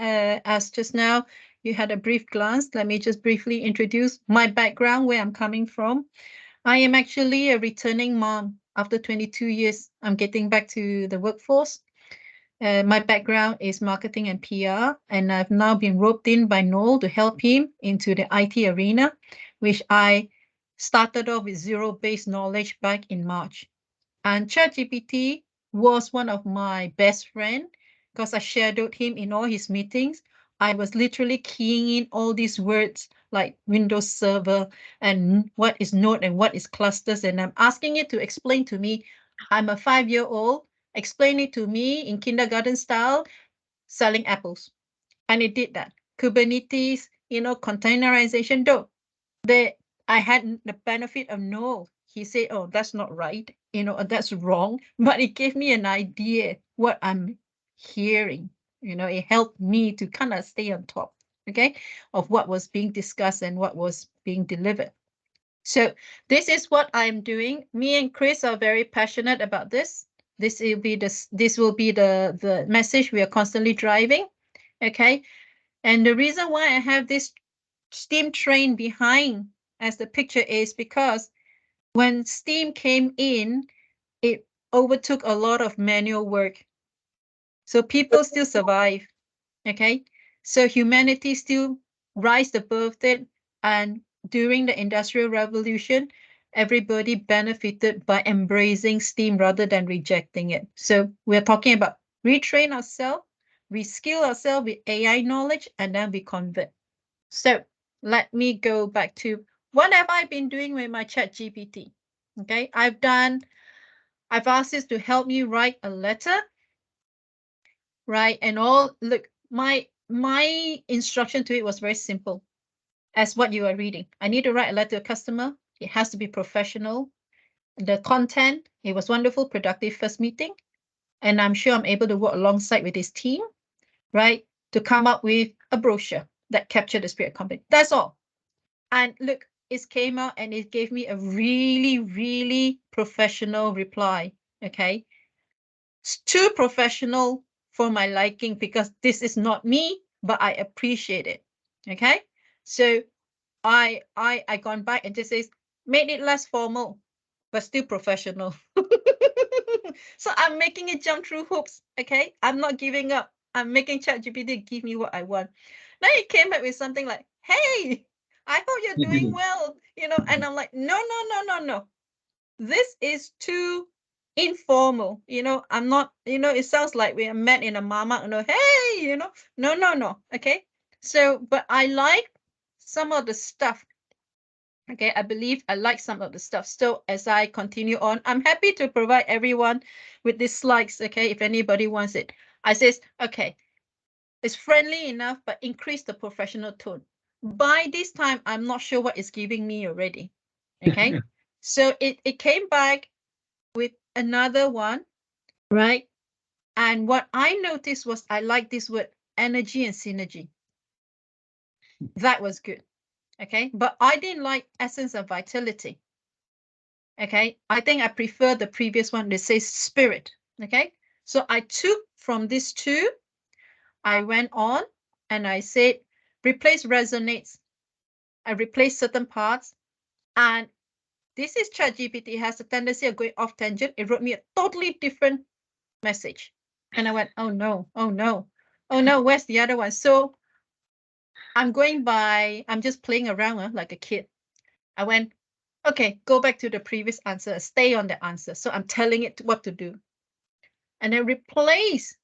As just now you had a brief glance. Let me just briefly introduce my background, where I'm coming from. I am actually a returning mom. After 22 years, I'm getting back to the workforce. My background is marketing and PR, and I've now been roped in by Noel to help him into the IT arena, which I started off with zero-based knowledge back in March. And ChatGPT was one of my best friend because I shadowed him in all his meetings. I was literally keying in all these words like Windows Server and what is node and what is clusters. And I'm asking it to explain to me. I'm a 5-year-old. Explain it to me in kindergarten style, selling apples. And it did that. Kubernetes, containerization, though. I had the benefit of no. He said, oh, that's not right. That's wrong. But it gave me an idea what I'm hearing. It helped me to kind of stay on top, okay, of what was being discussed and what was being delivered. So this is what I'm doing. Me and Chris are very passionate about this. This will be the message we are constantly driving, okay? And the reason why I have this steam train behind as the picture is because when steam came in, it overtook a lot of manual work. So people still survive, okay? So humanity still rise above it. And during the Industrial Revolution, everybody benefited by embracing steam rather than rejecting it. So we're talking about retrain ourselves, reskill ourselves with AI knowledge, and then we convert. So let me go back to what have I been doing with my ChatGPT? Okay, I've asked it to help me write a letter, right? And all look, my instruction to it was very simple, as what you are reading. I need to write a letter to a customer. It has to be professional. The content, it was wonderful, productive first meeting. And I'm sure I'm able to work alongside with his team, right? To come up with a brochure that captured the spirit of company. That's all. And look, it came out and it gave me a really, really professional reply. Okay. It's too professional for my liking because this is not me, but I appreciate it. Okay. So I gone back and just says, made it less formal, but still professional. So I'm making it jump through hoops. Okay. I'm not giving up. I'm making ChatGPT give me what I want. Now it came back with something like, hey, I hope you're doing well, and I'm like, no, no, no, no, no. This is too informal, I'm not, it sounds like we are met in a mama, hey, no, no, no. Okay. So, but I like some of the stuff. Okay, I believe I like some of the stuff. So as I continue on, I'm happy to provide everyone with these slides, okay, if anybody wants it. I says, okay, it's friendly enough, but increase the professional tone. By this time, I'm not sure what it's giving me already. Okay. So it came back with another one, right? And what I noticed was I like this word energy and synergy. That was good. Okay. But I didn't like essence and vitality. Okay. I think I prefer the previous one that says spirit. Okay. So I took from these two, I went on and I said, replace resonates. I replaced certain parts. And this is ChatGPT has a tendency of going off tangent. It wrote me a totally different message. And I went, oh no, oh no, oh no, where's the other one? So I'm just playing around like a kid. I went, okay, go back to the previous answer, stay on the answer. So I'm telling it what to do. And then replace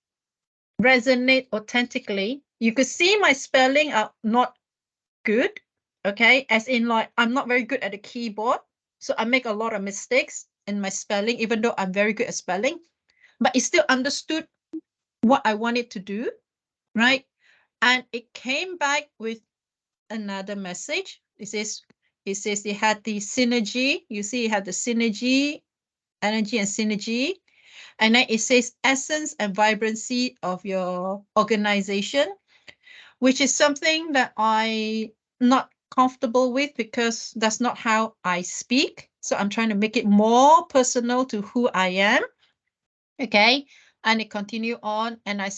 resonate authentically. You could see my spelling are not good, okay? As in like, I'm not very good at the keyboard. So I make a lot of mistakes in my spelling, even though I'm very good at spelling. But it still understood what I wanted to do, right? And it came back with another message. It says it had the synergy. You see, it had the synergy, energy and synergy. And then it says essence and vibrancy of your organization, which is something that I'm not comfortable with because that's not how I speak. So I'm trying to make it more personal to who I am. Okay. And it continue on. And I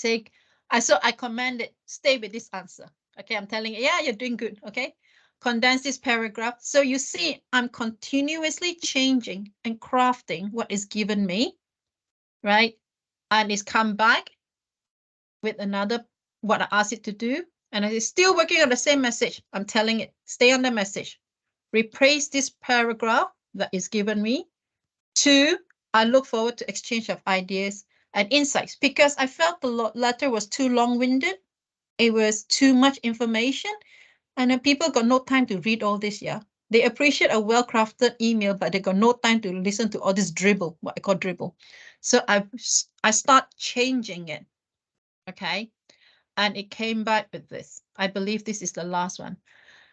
command it, stay with this answer. Okay. I'm telling you, yeah, you're doing good. Okay. Condense this paragraph. So you see, I'm continuously changing and crafting what is given me, right? And it's come back with another, what I asked it to do. And it's still working on the same message. I'm telling it, stay on the message. Replace this paragraph that is given me. 2, I look forward to exchange of ideas and insights because I felt the letter was too long-winded. It was too much information. And then people got no time to read all this, yeah. They appreciate a well-crafted email, but they got no time to listen to all this dribble, what I call dribble. So I start changing it, okay? And it came back with this. I believe this is the last one,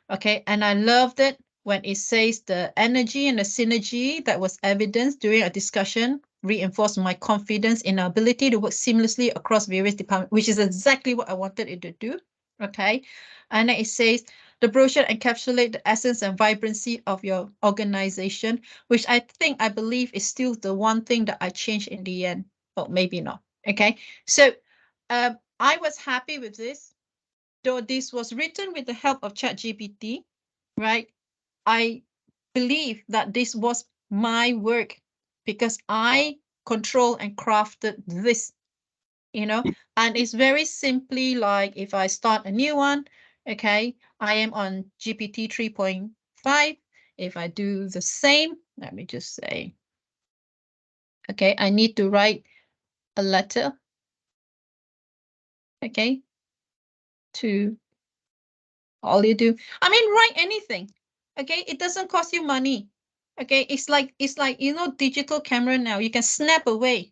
okay? And I loved it when it says the energy and the synergy that was evidenced during a discussion reinforced my confidence in our ability to work seamlessly across various departments, which is exactly what I wanted it to do, okay? And then it says, the brochure encapsulates the essence and vibrancy of your organization, which I believe is still the one thing that I changed in the end. Well, maybe not, okay? So I was happy with this, though this was written with the help of ChatGPT, right? I believe that this was my work because I control and crafted this, you know, and it's very simply like if I start a new one, okay, I am on GPT 3.5. If I do the same, let me just say, okay, I need to write a letter, okay, to all you do. I mean, write anything, okay, it doesn't cost you money, okay, it's like you know, digital camera now, you can snap away.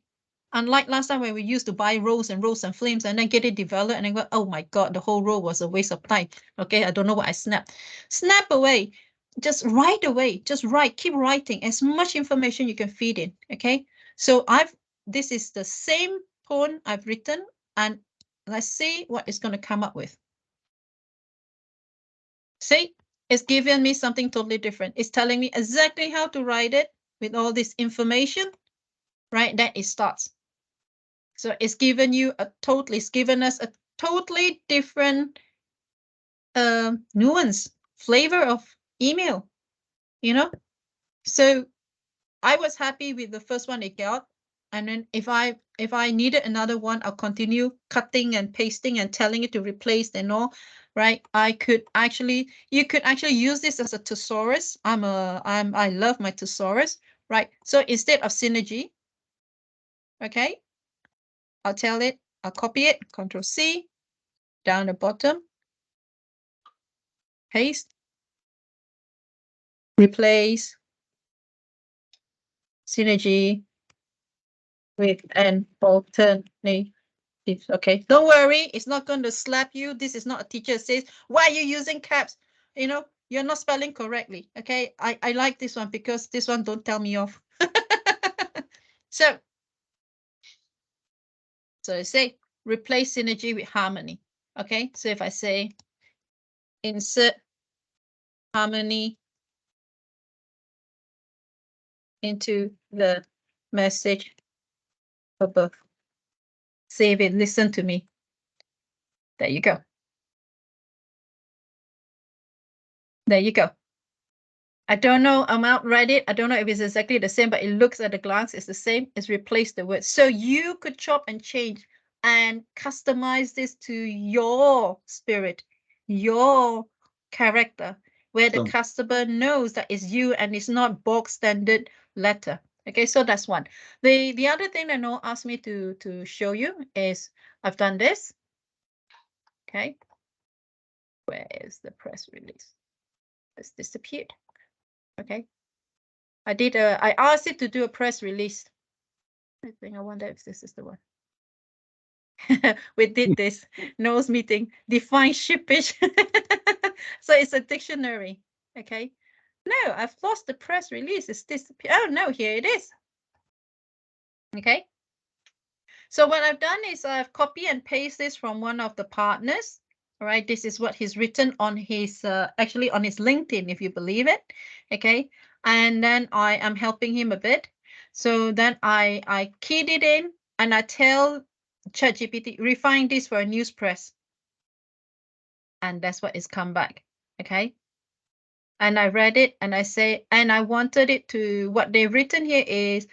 Unlike last time when we used to buy rolls and films and then get it developed and then go, oh my God, the whole roll was a waste of time. Okay, I don't know what I snapped. Snap away, just write away, just write, keep writing as much information you can feed in. Okay, so this is the same tone I've written, and let's see what it's going to come up with. See, it's giving me something totally different. It's telling me exactly how to write it with all this information, right? Then it starts. So it's given us a totally different nuance, flavor of email, you know? So I was happy with the first one it got. And then if I needed another one, I'll continue cutting and pasting and telling it to replace and all, right? You could actually use this as a thesaurus. I love my thesaurus, right? So instead of synergy, okay, I'll copy it, Control C, down the bottom, paste, replace synergy with an alternative. Okay, don't worry, it's not going to slap you. This is not a teacher says, why are you using caps? You know, you're not spelling correctly. Okay, I like this one because this one don't tell me off. So I say replace synergy with harmony. Okay, so if I say insert harmony into the message above. Save it, listen to me. There you go. There you go. I don't know, I'm out read it. I don't know if it's exactly the same, but it looks at a glance, it's the same. It's replaced the word. So you could chop and change and customize this to your spirit, your character, where the customer knows that it's you and it's not bog standard letter. Okay, so that's one. The other thing that Noel asked me to show you is I've done this. Okay, where is the press release? It's disappeared. Okay, I asked it to do a press release. I wonder if this is the one. We did this nose meeting, define shippage. So it's a dictionary. Okay. No, I've lost the press release. It's disappeared. Oh no, here it is. Okay. So what I've done is I've copy and paste this from one of the partners. All right, this is what he's written on his actually on his LinkedIn, if you believe it. Okay, and then I am helping him a bit. So then I keyed it in and I tell ChatGPT refine this for a news press, and that's what is come back. Okay, and I read it and I say, and I wanted it to what they've written here is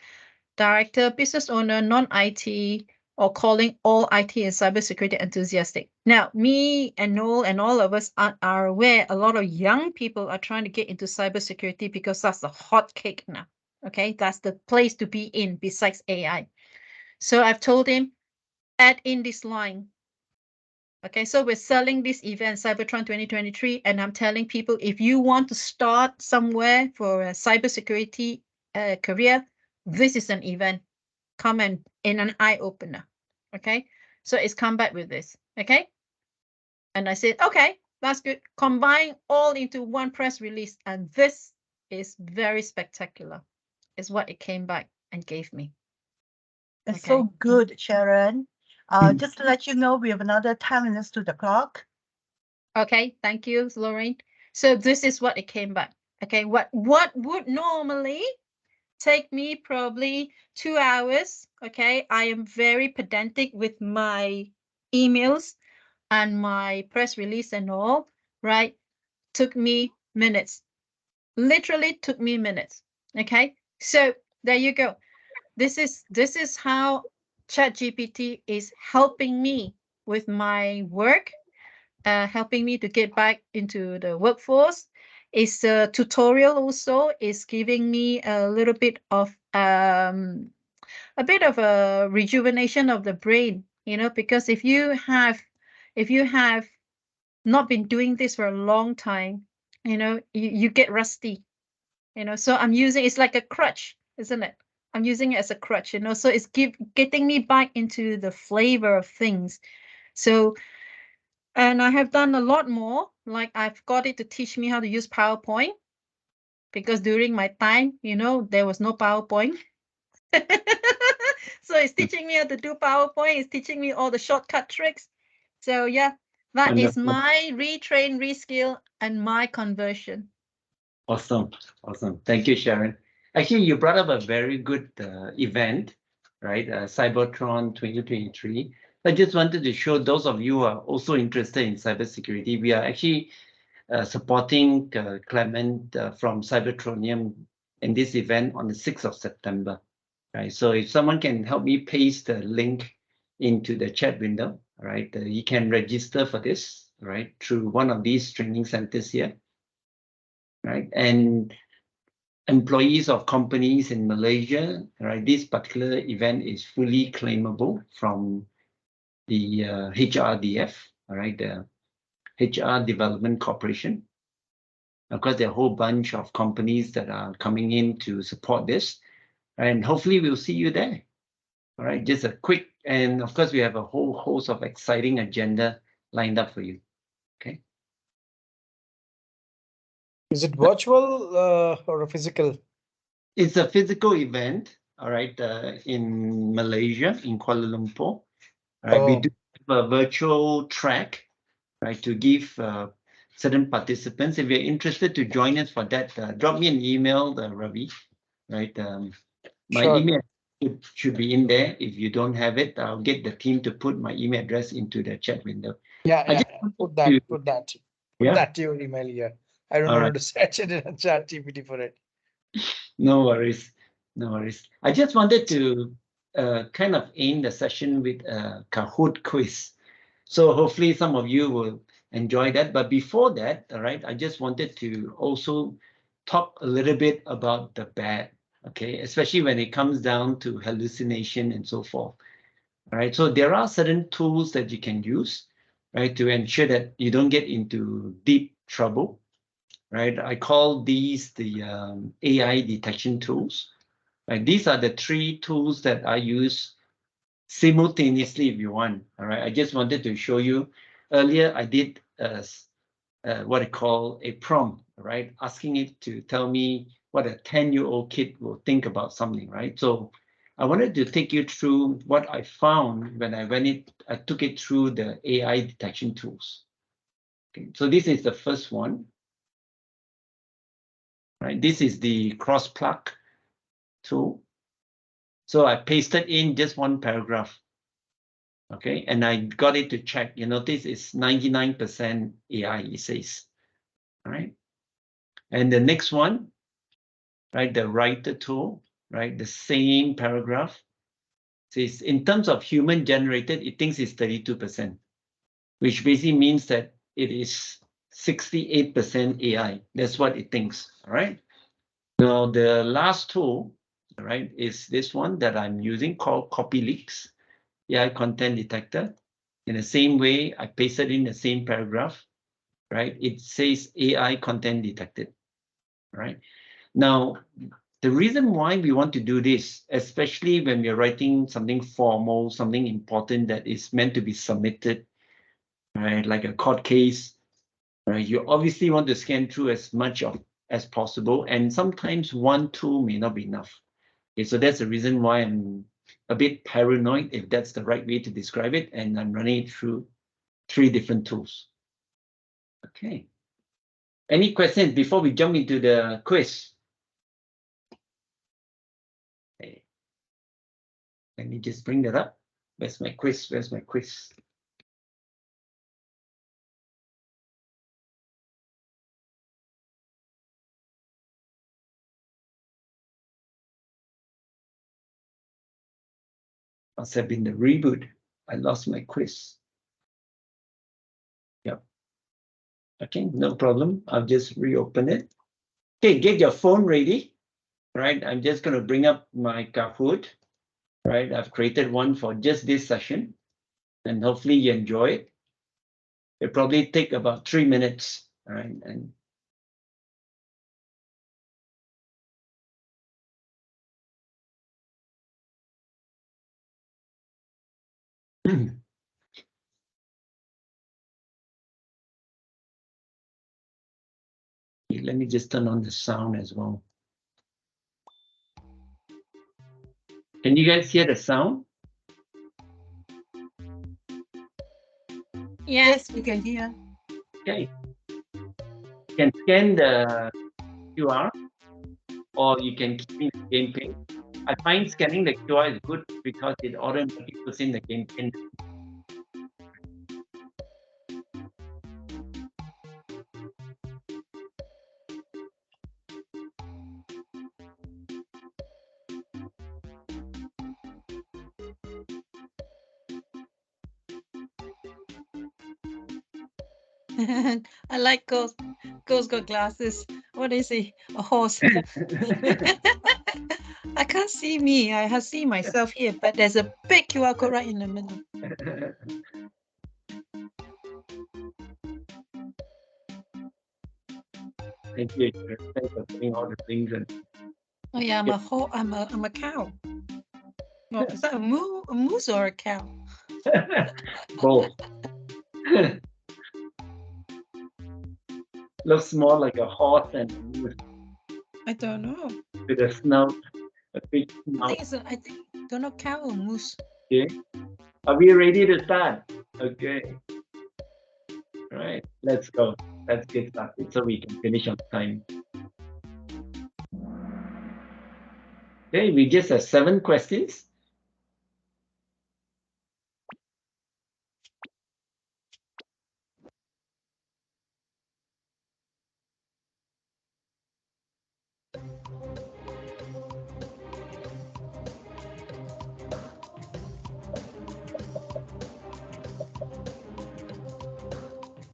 director, business owner, non-IT, or calling all IT and cybersecurity enthusiastic. Now, me and Noel and all of us are aware a lot of young people are trying to get into cybersecurity because that's the hot cake now. Okay, that's the place to be in besides AI. So I've told him, add in this line. Okay, so we're selling this event, Cybertron 2023, and I'm telling people, if you want to start somewhere for a cybersecurity career, this is an event. Come and in an eye opener. Okay, so it's come back with this. Okay, and I said, okay, that's good. Combine all into one press release, and this is very spectacular. Is what it came back and gave me. It's Okay. so good, Sharon. Just to let you know, we have another 10 minutes to the clock. Okay, thank you, Lorraine. So this is what it came back. Okay, what would normally take me probably 2 hours. Okay, I am very pedantic with my emails and my press release and all, right? Took me minutes. Literally took me minutes. Okay, so there you go. This is how ChatGPT is helping me with my work, helping me to get back into the workforce. Is a tutorial also is giving me a little bit of a rejuvenation of the brain, because if you have not been doing this for a long time, you get rusty, so I'm using it's like a crutch, isn't it? I'm using it as a crutch, so it's getting me back into the flavor of things. So, and I have done a lot more, like I've got it to teach me how to use PowerPoint, because during my time, there was no PowerPoint. So it's teaching me how to do PowerPoint. It's teaching me all the shortcut tricks. So yeah, that is Wonderful. my retrain, reskill, and my conversion. Awesome. Awesome. Thank you, Sharon. Actually, you brought up a very good event, right? Cybertron 2023. I just wanted to show those of you who are also interested in cybersecurity. We are actually supporting Clement from Cybertronium in this event on the 6th of September. Right. So if someone can help me paste the link into the chat window, right, you can register for this, right, through one of these training centers here, right, and employees of companies in Malaysia, right, this particular event is fully claimable from the HRDF, all right, the HR Development Corporation. Of course, there are a whole bunch of companies that are coming in to support this, and hopefully we'll see you there. All right, just a quick, and of course, we have a whole host of exciting agenda lined up for you. Okay. Is it virtual or a physical? It's a physical event, all right, in Malaysia, in Kuala Lumpur. All right, we do have a virtual track, right, to give certain participants. If you're interested to join us for that, drop me an email, Ravi, right? My Sure. email should be in there. If you don't have it, I'll get the team to put my email address into the chat window. Yeah, I yeah, just yeah. wanted Put Yeah. that to your email here. I don't All know how right. to search it in ChatGPT for it. No worries. No worries. I just wanted to kind of end the session with a Kahoot quiz. So hopefully some of you will enjoy that. But before that, all right, I just wanted to also talk a little bit about the bad, okay, especially when it comes down to hallucination and so forth. All right, so there are certain tools that you can use, right, to ensure that you don't get into deep trouble. Right, I call these the AI detection tools. Right, these are the 3 tools that I use simultaneously if you want. All right, I just wanted to show you. Earlier, I did what I call a prompt, right, asking it to tell me what a 10-year-old kid will think about something, right? So I wanted to take you through what I found when I took it through the AI detection tools. Okay, so this is the first one. Right, this is the cross-plug tool. So I pasted in just one paragraph. Okay, and I got it to check. You notice it's 99% AI, it says. All right. And the next one, right, the writer tool, right, the same paragraph says in terms of human generated, it thinks it's 32%, which basically means that it is 68% AI. That's what it thinks. All right. Now the last tool, right, is this one that I'm using called CopyLeaks AI content detector. In the same way, I pasted in the same paragraph, right? It says AI content detected, right? Now, the reason why we want to do this, especially when we're writing something formal, something important that is meant to be submitted, right? Like a court case, right? You obviously want to scan through as much of as possible, and sometimes one tool may not be enough. Okay, so that's the reason why I'm a bit paranoid, if that's the right way to describe it, and I'm running it through 3 different tools. Okay. Any questions before we jump into the quiz? Okay. Let me just bring that up. Where's my quiz? Where's my quiz? Must have been the reboot. I lost my quiz. Yep. Okay, no problem. I'll just reopen it. Okay, get your phone ready. Right, I'm just going to bring up my Kahoot. Right, I've created one for just this session, and hopefully you enjoy it. It'll probably take about 3 minutes. All right, and let me just turn on the sound as well. Can you guys hear the sound? Yes. We can hear. Okay. You can scan the QR, or you can keep in the game pin. I find scanning the QR is good because it automatically puts in the game pin. I like Ghost. Ghost got glasses. What is he? A horse. I can't see me. I have seen myself here, but there's a big QR code right in the middle. Thank you. Thanks for putting all the things in. Oh yeah, I'm a I'm a cow. Oh, is that a moose or a cow? Both. Looks more like a horse and a moose I don't know. with a snout, a big I snout. think it's I think don't know cow or moose. Okay. Are we ready to start? Okay. All right. Let's go. Let's get started so we can finish on time. Okay, we just have 7 questions.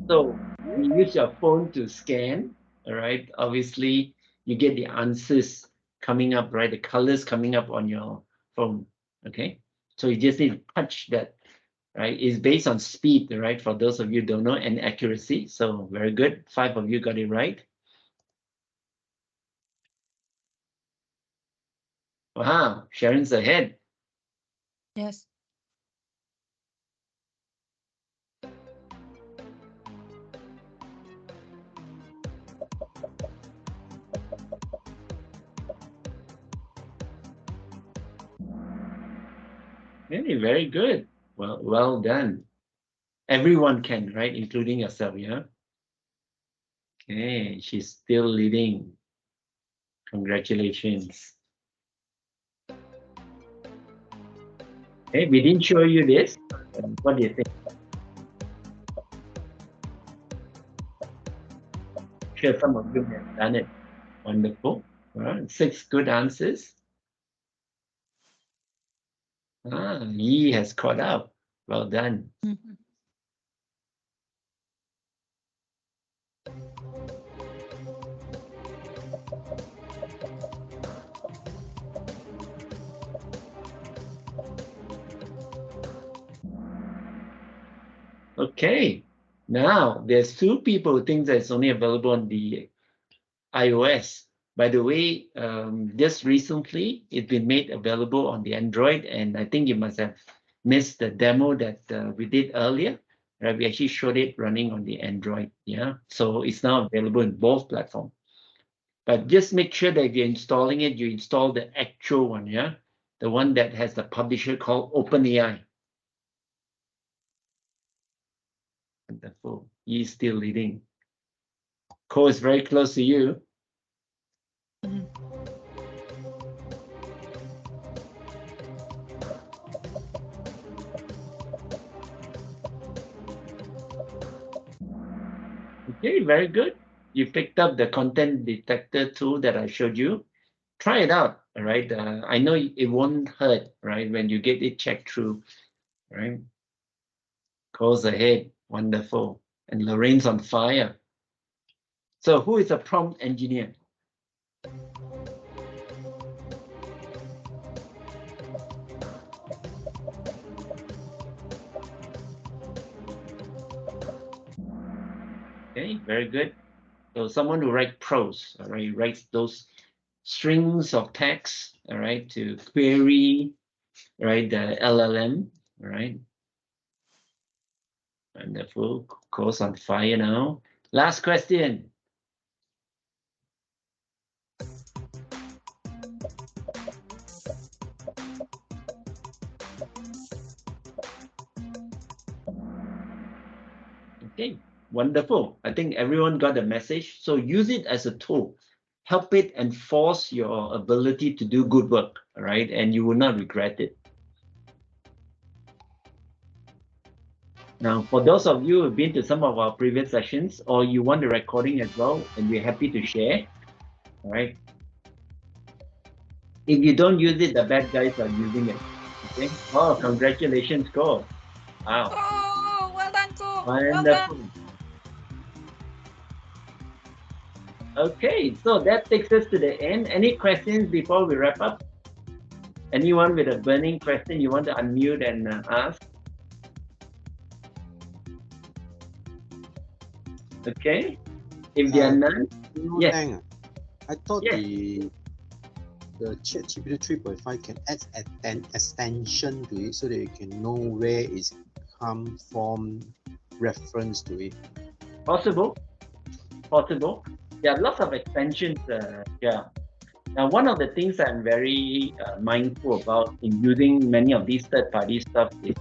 So you use your phone to scan, all right? Obviously, you get the answers coming up, right? The colors coming up on your phone, okay? So you just need to touch that, right? It's based on speed, right? For those of you who don't know, and accuracy. So very good. 5 of you got it right. Wow, Sharon's ahead. Yes. Hey, very good. Well done. Everyone can, right? Including yourself, yeah? Okay, she's still leading. Congratulations. Hey, we didn't show you this. What do you think? Sure, some of you may have done it. Wonderful. All right, 6 good answers. Yi has caught up. Well done. Mhm. Okay. Now, there's 2 people who think that it's only available on the iOS. By the way, just recently, it's been made available on the Android, and I think you must have missed the demo that we did earlier. Right? We actually showed it running on the Android. Yeah, so it's now available in both platforms. But just make sure that if you're installing it, you install the actual one. Yeah, the one that has the publisher called OpenAI. Wonderful. He's still leading. Cole is very close to you. Okay, very good. You picked up the content detector tool that I showed you. Try it out, all right? I know it won't hurt, right, when you get it checked through, right? Cole's ahead, wonderful. And Lorraine's on fire. So who is a prompt engineer? Okay, very good. So someone who writes prose, all right, writes those strings of text, all right, to query, right, the LLM, all right. Wonderful. Cole's on fire now. Last question. Okay, wonderful. I think everyone got the message. So use it as a tool. Help it enforce your ability to do good work, all right? And you will not regret it. Now, for those of you who've been to some of our previous sessions or you want the recording as well, and we're happy to share, all right? If you don't use it, the bad guys are using it. Okay. Oh, congratulations, Cole. Wow. Oh, well done, Ko. Well done. Wonderful. Okay, so that takes us to the end. Any questions before we wrap up? Anyone with a burning question you want to unmute and ask? Okay. If there are none, yes. Tang, I thought Yes. the ChatGPT 3.5 can add an extension to it so that you can know where it's come from, reference to it. Possible. Possible. There are lots of extensions. Yeah. Now, one of the things I'm very mindful about in using many of these third-party stuff is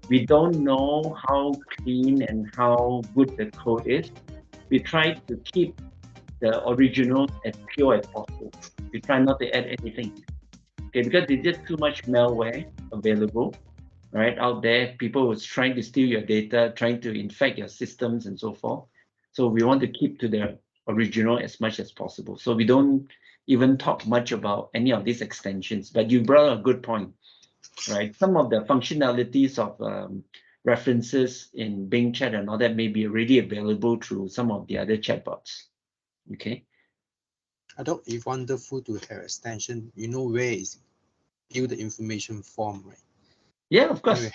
we don't know how clean and how good the code is. We try to keep the original as pure as possible. We try not to add anything. Okay, because there's just too much malware available, right, out there. People was trying to steal your data, trying to infect your systems and so forth. So we want to keep to the original as much as possible. So we don't even talk much about any of these extensions, but you brought a good point, right? Some of the functionalities of references in Bing Chat and all that may be already available through some of the other chatbots. Okay. I thought it's wonderful to have extension. You know where is build the information from, right? Yeah, of course. Anyway.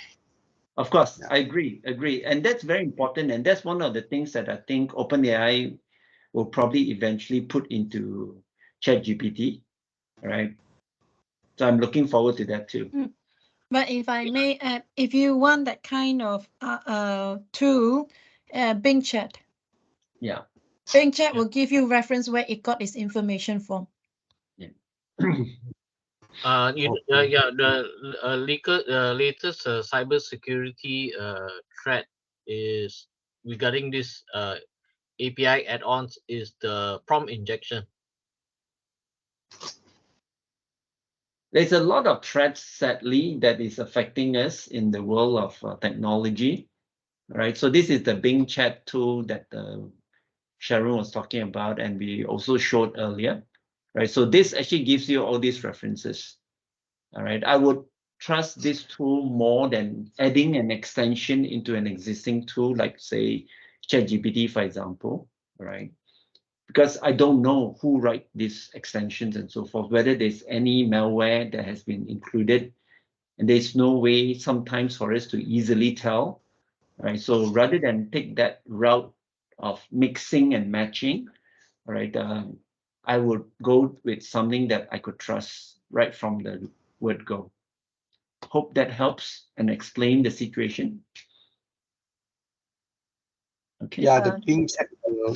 Of course, Yeah. I agree. And that's very important. And that's one of the things that I think OpenAI will probably eventually put into ChatGPT, right? So I'm looking forward to that too. But if I may add, if you want that kind of tool, Bing Chat. Yeah. Bing Chat will give you reference where it got its information from. Yeah. The latest cybersecurity threat is regarding this API add-ons is the prompt injection. There's a lot of threats, sadly, that is affecting us in the world of technology, right? So this is the Bing Chat tool that Sharon was talking about, and we also showed earlier, right? So this actually gives you all these references, all right? I would trust this tool more than adding an extension into an existing tool, like say ChatGPT, for example, right? Because I don't know who write these extensions and so forth, whether there's any malware that has been included, and there's no way sometimes for us to easily tell, right? So rather than take that route of mixing and matching, all right, I would go with something that I could trust right from the word go. Hope that helps and explain the situation. Okay. Yeah, the being check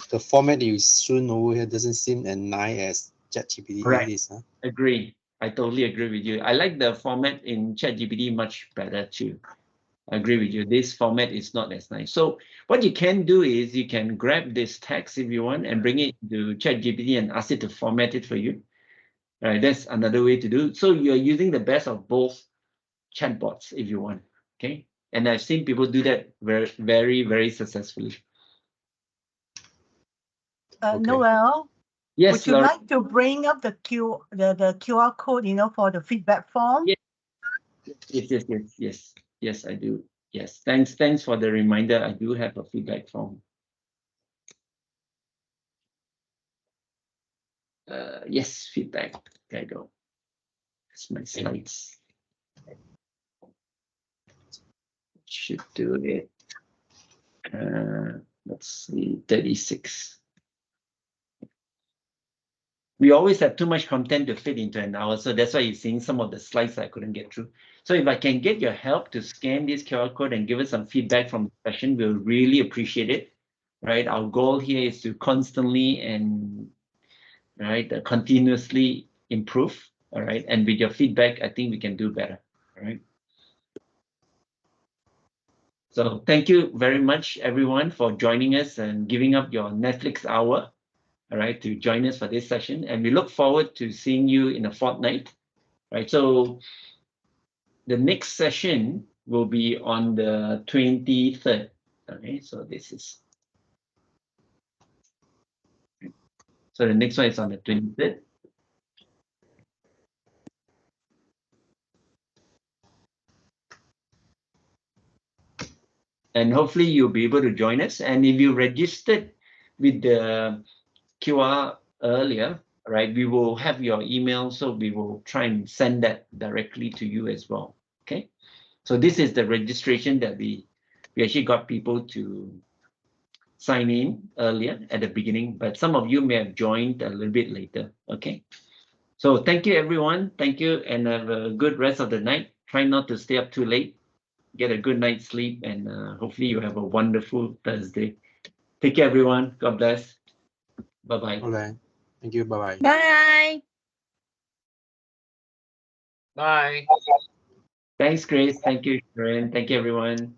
the format you shown over here doesn't seem as nice as ChatGPT Correct. is. Huh? Agree. I totally agree with you. I like the format in ChatGPT much better too. I agree with you. This format is not as nice. So what you can do is you can grab this text if you want and bring it to ChatGPT and ask it to format it for you. Right, that's another way to do. So you're using the best of both chatbots if you want. Okay, and I've seen people do that very, very, very successfully. Okay. Noel, Yes, would you Laura. like to bring up the the QR code, for the feedback form? Yes. Yes, I do. Yes, thanks for the reminder. I do have a feedback form. Yes, feedback. There you go. That's my slides. Should do it. Let's see, 36. We always have too much content to fit into an hour, so that's why you're seeing some of the slides I couldn't get through. So if I can get your help to scan this QR code and give us some feedback from the session, we'll really appreciate it. Right? Our goal here is to constantly and continuously improve. All right. And with your feedback, I think we can do better. All right. So thank you very much, everyone, for joining us and giving up your Netflix hour, all right, to join us for this session. And we look forward to seeing you in a fortnight, right? So the next session will be on the 23rd. Okay, so this is, so the next one is on the 23rd. And hopefully you'll be able to join us. And if you registered with the QR earlier, right, we will have your email, so we will try and send that directly to you as well. Okay, so this is the registration that we actually got people to sign in earlier at the beginning, but some of you may have joined a little bit later. Okay, so thank you, everyone. Thank you, and have a good rest of the night. Try not to stay up too late. Get a good night's sleep, and hopefully you have a wonderful Thursday. Take care, everyone. God bless. Bye-bye. All right. Thank you. Bye bye. Bye. Bye. Thanks, Grace. Thank you, Sharon. Thank you, everyone.